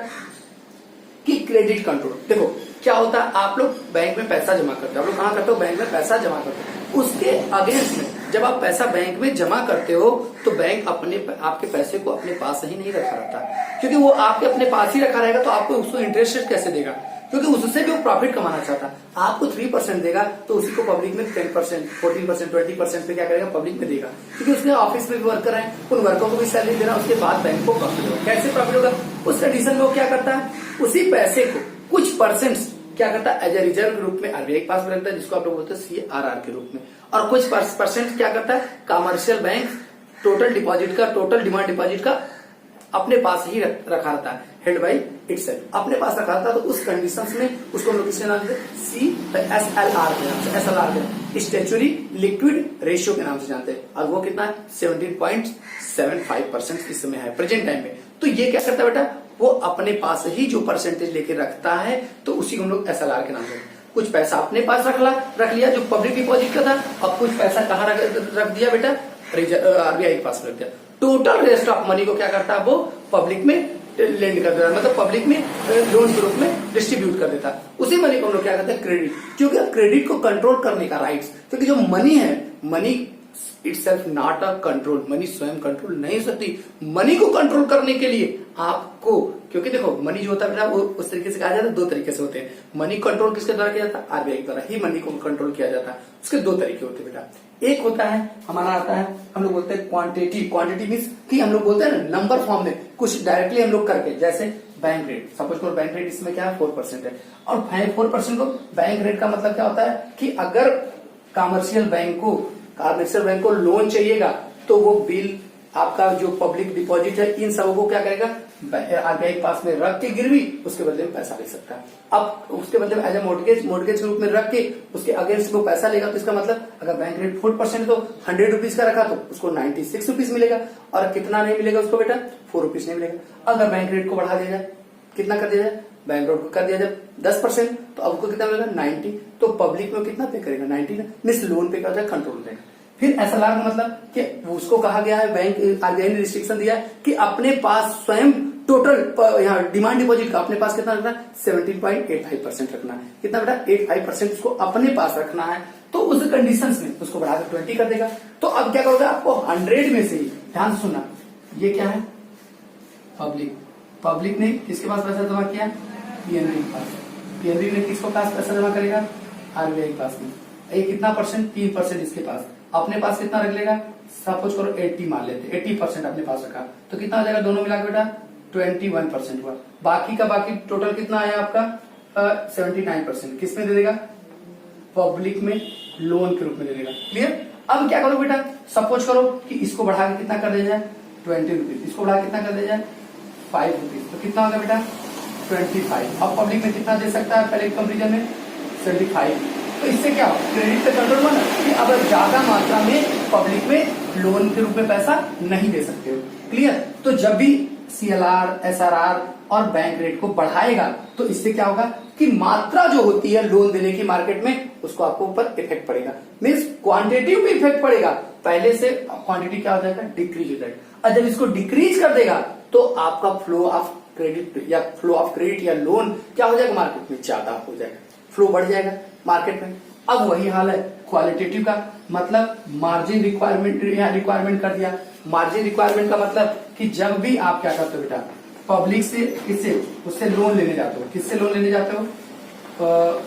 S1: कि क्रेडिट कंट्रोल, देखो क्या होता है, आप लोग बैंक में पैसा जमा करते हो, आप लोग कहाँ करते हो, बैंक में पैसा जमा करते हो, उसके अगेंस्ट में जब आप पैसा बैंक में जमा करते हो, तो बैंक आपके पैसे को अपने पास ही नहीं रखा रहता, क्योंकि वो आपके अपने पास ही रखा रहेगा, तो आपको उसको इंटरेस्ट रेट कैसे देगा, क्योंकि उससे भी वो प्रॉफिट कमाना चाहता है। आपको 3% देगा, तो उसी को पब्लिक में 10%, 14%, 20% पे क्या करेगा, पब्लिक में देगा, क्योंकि उसके ऑफिस में भी वर्कर है, उन वर्करों को भी सैलरी देना, उसके बाद बैंक को प्रॉफिट होगा। कैसे प्रॉफिट होगा, उस कंडीशन में वो क्या करता है, उसी पैसे को कुछ परसेंट क्या करता है, एज ए रिजर्व के रूप में आरबीआई के पास में रखता है, जिसको आप लोग बोलते हैं CRR के रूप में, और कुछ परसेंट क्या करता है, commercial bank total demand deposit का अपने पास ही रखा रहता है, हेल्ड बाई इटसेल्फ, अपने पास रखा रहता है। तो उस कंडीशंस में उसको हम लोग किसके नाम से, SLR के नाम से, SLR के स्टैच्यूरी लिक्विड रेशियो के नाम से जानते हैं, और वो कितना है, 17.75% इस समय है प्रेजेंट टाइम में। तो ये क्या करता है बेटा, वो अपने पास ही जो परसेंटेज लेके रखता है, तो उसी को हम लोग SLR के नाम से, कुछ पैसा अपने पास रख लिया जो पब्लिक डिपॉजिट का था, और कुछ पैसा कहाँ रख दिया बेटा, आरबीआई के पास रख दिया। टोटल रेस्ट ऑफ मनी को क्या करता है, वो पब्लिक में लेंड कर देता है, मतलब पब्लिक में लोन के रूप में डिस्ट्रीब्यूट कर देता है। उसी मनी को हम लोग क्या करते हैं, क्रेडिट, क्योंकि क्रेडिट को कंट्रोल करने का राइट्स, क्योंकि जो मनी है, money itself not a control, money स्वयं कंट्रोल नहीं हो सकती। मनी को कंट्रोल करने के लिए आपको, क्योंकि देखो मनी जो होता है वो उस तरीके से कहा जाता है, दो तरीके से होते हैं। मनी कंट्रोल किसके द्वारा किया जाता है, आरबीआई के द्वारा ही मनी को कंट्रोल किया जाता है। उसके दो तरीके होते हैं बेटा, एक होता है हमारा आता है, हम लोग बोलते हैं क्वांटिटी मीन्स कि हम लोग बोलते हैं ना नंबर फॉर्म में कुछ डायरेक्टली हम लोग करके, जैसे बैंक रेट, सपोज करो बैंक रेट इसमें क्या है 4% है, और 4% को बैंक रेट का मतलब क्या होता है कि अगर कमर्शियल बैंक को लोन चाहिएगा, तो वो बिल आपका जो पब्लिक डिपॉजिट है, इन सबों को क्या करेगा, आरबीआई के पास में रख के गिरवी, उसके बदले में पैसा ले सकता है। अब उसके बदले में एज ए मोर्गेज के रूप में रख के उसके अगेंस्ट वो पैसा लेगा, तो इसका मतलब अगर बैंक रेट 4% तो 100 रुपीज का रखा, तो उसको 96 रुपीज मिलेगा, और कितना नहीं मिलेगा उसको बेटा, 4 रुपीज नहीं मिलेगा। अगर बैंक रेट को बढ़ा दिया जाए, कितना कर दिया जाए, बैंक रेट को कर दिया जाए 10%, तो अब कितना मिलेगा, 90, तो पब्लिक में कितना पे करेगा, 90 मिस लोन पे कर कंट्रोल देगा। फिर SLR का मतलब कि उसको कहा गया है, बैंक आरबीआई ने रिस्ट्रिक्शन दिया है कि अपने पास स्वयं टोटल यहाँ डिमांड डिपॉजिट का अपने पास कितना रखना है, 17.85% रखना है। कितना बेटा, 85% उसको अपने पास रखना है। तो उस कंडीशंस में उसको बढ़ाकर 20 कर देगा। तो अब क्या करोगे, आपको 100 में से ही, ध्यान से सुनना, ये क्या है, पब्लिक ने किसके पास पैसा जमा किया, पीएनबी के पास। पीएनबी ने किसको पास पैसा जमा करेगा, आरबीआई के पास में। ये कितना परसेंट, 3% इसके पास। अपने पास कितना रख लेगा, सपोज करो 80 मान लेते, 80% अपने पास रखा, तो कितना हो जाएगा दोनों मिलाकर बेटा, 21% हुआ। बाकी का बाकी टोटल कितना आया आपका, 79%। किस में दे देगा, पब्लिक में लोन के रूप में दे देगा। क्लियर। अब क्या करो बेटा, सपोज करो कि इसको बढ़ा के कितना कर दिया जाए, 20 रुपीज। इसको बढ़ा के कितना कर दिया जाए, 5 रुपीज। तो कितना होगा बेटा, 25। अब पब्लिक में कितना दे सकता है पहले कंपेरिजन में, 75। तो इससे क्या हो, क्रेडिट पे कंट्रोल बना कि अब ज्यादा मात्रा में पब्लिक में लोन के रूप में पैसा नहीं दे सकते हो। क्लियर। तो जब भी सीएलआर, एसआरआर और बैंक रेट को बढ़ाएगा तो इससे क्या होगा कि मात्रा जो होती है लोन देने की मार्केट में, उसको आपको ऊपर इफेक्ट पड़ेगा। मीन्स क्वांटिटी में इफेक्ट पड़ेगा। पहले से क्वांटिटी क्या हो जाएगा, डिक्रीज हो जाएगा। और जब इसको डिक्रीज कर देगा तो आपका फ्लो ऑफ क्रेडिट या लोन क्या हो जाएगा, मार्केट में ज्यादा हो जाएगा, फ्लो बढ़ जाएगा मार्केट में। अब वही हाल है क्वालिटेटिव का, मतलब मार्जिन रिक्वायरमेंट कर दिया। मार्जिन रिक्वायरमेंट का मतलब कि जब भी आप क्या करते हो बेटा, पब्लिक से किससे, उससे लोन लेने जाते हो। किससे लोन लेने जाते हो,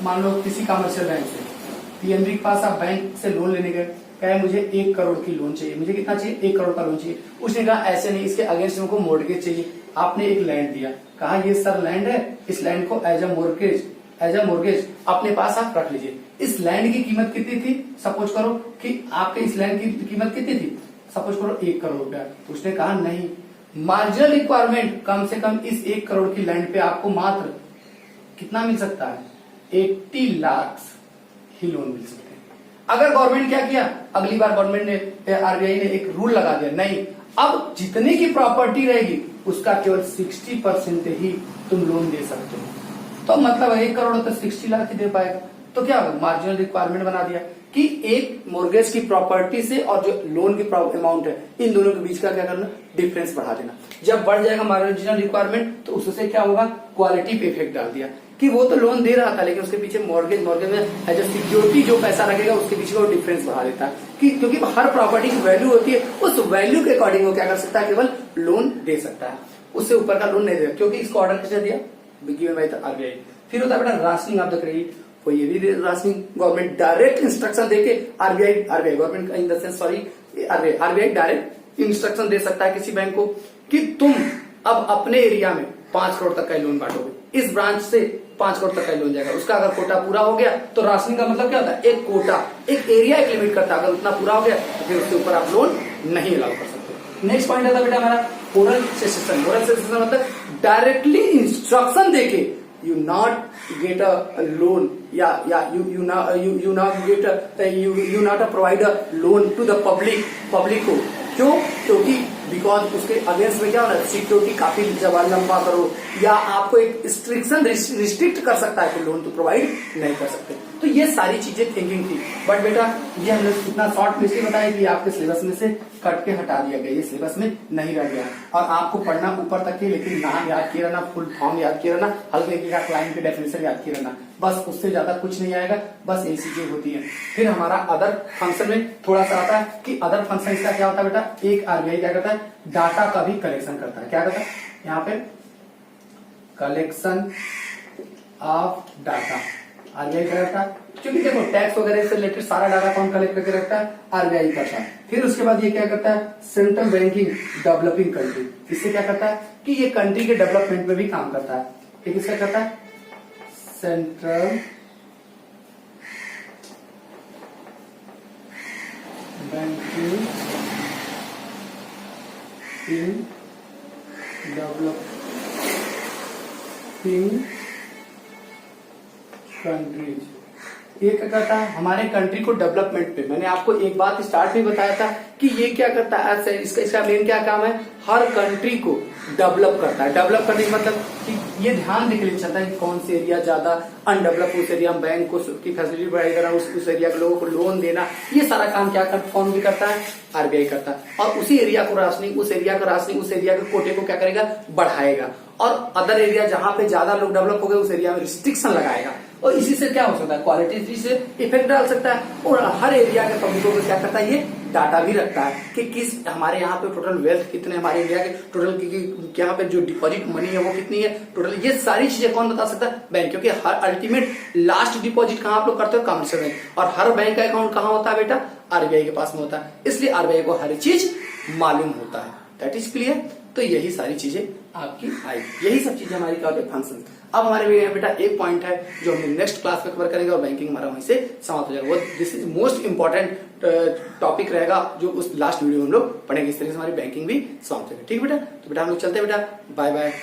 S1: मान लो किसी कमर्शियल बैंक से, पीएनबी के पास आप बैंक से लोन लेने गए, कहे मुझे 1 करोड़ की लोन चाहिए। मुझे कितना चाहिए, 1 करोड़ का लोन चाहिए। उसने कहा ऐसे नहीं, इसके अगेंस्ट हमको मोर्गेज चाहिए। आपने एक लैंड दिया, कहा ये सर लैंड है, इस लैंड को एज अ मोर्गेज अपने पास आप रख लीजिए। इस लैंड की कीमत कितनी थी, सपोज करो कि आपके इस लैंड की कीमत कितनी थी, सपोज करो 1 करोड़ रुपया। उसने कहा नहीं, मार्जिनल रिक्वायरमेंट कम से कम इस 1 करोड़ की लैंड पे आपको मात्र कितना मिल सकता है, 80 लाख ही लोन मिल सकते हैं। अगर गवर्नमेंट क्या किया, अगली बार गवर्नमेंट ने, आरबीआई ने एक रूल लगा दिया, नहीं अब जितने की प्रॉपर्टी रहेगी उसका केवल 60% ही तुम लोन दे सकते हो। तो मतलब 1 करोड़ तो 60 लाख ही दे पाएगा। तो क्या होगा, मार्जिनल रिक्वायरमेंट बना दिया कि एक मोर्गेज की प्रॉपर्टी से और जो लोन की अमाउंट है, इन दोनों के बीच का क्या करना, डिफरेंस बढ़ा देना। जब बढ़ जाएगा मार्जिनल रिक्वायरमेंट तो उससे क्या होगा, क्वालिटी पे इफेक्ट डाल दिया कि वो तो लोन दे रहा था लेकिन उसके पीछे मॉर्गेज में एज ए सिक्योरिटी जो पैसा लगेगा उसके पीछे वो डिफरेंस बढ़ा देता है कि क्योंकि हर प्रॉपर्टी की वैल्यू होती है, उस वैल्यू के अकॉर्डिंग वो क्या कर सकता है, केवल लोन दे सकता है, उससे ऊपर का लोन नहीं देगा। क्योंकि इसको ऑर्डर किसने दिया, गिवन बाय द आरबीआई। फिर होता है बेटा राशनिंग ऑफ द क्रेडिट। वो ये भी राशनिंग गवर्नमेंट डायरेक्ट इंस्ट्रक्शन देके RBI government in the sense RBI direct instruction दे सकता है किसी बैंक को कि तुम अब अपने एरिया में 5 करोड़ तक का लोन बांटोगे, इस ब्रांच से 5 करोड़ तक का लोन जाएगा। उसका अगर कोटा पूरा हो गया तो राशनिंग का मतलब क्या होता है, एक कोटा, एक एरिया एक लिमिट करता है, अगर उतना पूरा हो गया तो फिर उसके ऊपर आप लोन नहीं अलाउ कर सकते। नेक्स्ट पॉइंट आता बेटा हमारा ओरल सेसेशन। ओरल सेसेशन मतलब डायरेक्टली इंस्ट्रक्शन देके you not get a loan, you not provide a loan to the public को। क्यों, क्योंकि बिकॉज उसके अगेंस्ट में क्या होना, सिक्योरिटी काफी जवाब लंबा करो या आपको एक रिस्ट्रिक्शन रिस्ट्रिक्ट कर सकता है कि लोन तो प्रोवाइड नहीं कर सकते। तो ये सारी चीजें थिंकिंग थी, बट बेटा ये हमने इतना शॉर्ट में इसलिए बताया कि आपके सिलेबस में से कट के हटा दिया गया, ये सिलेबस में नहीं रह गया और आपको पढ़ना ऊपर तक के, लेकिन नाम याद किए रहना, फुल फॉर्म याद किए रहना, हल्के का क्लाइंट के डेफिनेशन याद किए रहना, बस उससे ज्यादा कुछ नहीं आएगा। बस ऐसी चीजें होती है। फिर हमारा अदर फंक्शन में थोड़ा सा आता है कि अदर फंक्शन इसका क्या होता है बेटा, एक आरबीआई क्या करता है, डाटा का भी कलेक्शन करता है। क्या करता है यहाँ पे, कलेक्शन ऑफ डाटा आरबीआई का रहता है, क्योंकि देखो टैक्स वगैरह से रिलेटेड सारा डाटा कौन कलेक्ट करके रखता है, आरबीआई करता है। फिर उसके बाद ये क्या करता है, सेंट्रल बैंकिंग डेवलपिंग कंट्री, इससे क्या करता है कि ये कंट्री के डेवलपमेंट में भी काम करता है। ये किसका करता है, central banking in developing countries. ये क्या करता है, हमारे कंट्री को डेवलपमेंट पे। मैंने आपको एक बात स्टार्ट में बताया था कि ये क्या करता है, इसका मेन क्या काम है, हर कंट्री को डेवलप करता है। डेवलप करने का मतलब कि ये ध्यान देके लिए चलता है कि कौन से एरिया ज्यादा अनडेवलप, उस एरिया में बैंक को की फैसिलिटी प्रोवाइड करना, उस एरिया के लोगों को लोन देना, ये सारा काम क्या कौन भी करता है, आरबीआई करता है। और उसी एरिया को राशनिंग, उस एरिया का राशनिंग, उस एरिया के कोटे को क्या करेगा, बढ़ाएगा। और अदर एरिया जहां पे ज्यादा लोग डेवलप हो गए उस एरिया में रिस्ट्रिक्शन लगाएगा। और इसी से क्या हो सकता है, क्वालिटी से इफेक्ट डाल सकता है। और हर एरिया के पब्लिकों को क्या करता है, ये डाटा भी रखता है कि किस हमारे यहाँ पे टोटल वेल्थ कितने, हमारे इंडिया के टोटल यहाँ पे जो डिपॉजिट मनी है वो कितनी है टोटल, ये सारी चीजें कौन बता सकता है, बैंक। क्योंकि हर अल्टीमेट लास्ट डिपॉजिट कहाँ आप लोग करते हो, कमर्शियल बैंक। और हर बैंक का अकाउंट कहाँ होता है बेटा, आरबीआई के पास में होता है। इसलिए आरबीआई को हर चीज मालूम होता है। That is clear. तो यही सारी चीजें आपकी आई, यही सब चीजें हमारी क्या होती है, फंक्शन। अब हमारे बेटा एक पॉइंट है जो हम नेक्स्ट क्लास में कवर करेंगे और बैंकिंग हमारा वहीं से समाप्त हो जाएगा। वो this is most important topic रहेगा जो उस लास्ट वीडियो में हम लोग पढ़ेंगे। इस तरीके से हमारी बैंकिंग भी समाप्त होगी। ठीक बेटा, तो बेटा हम लोग चलते हैं बेटा, बाय बाय।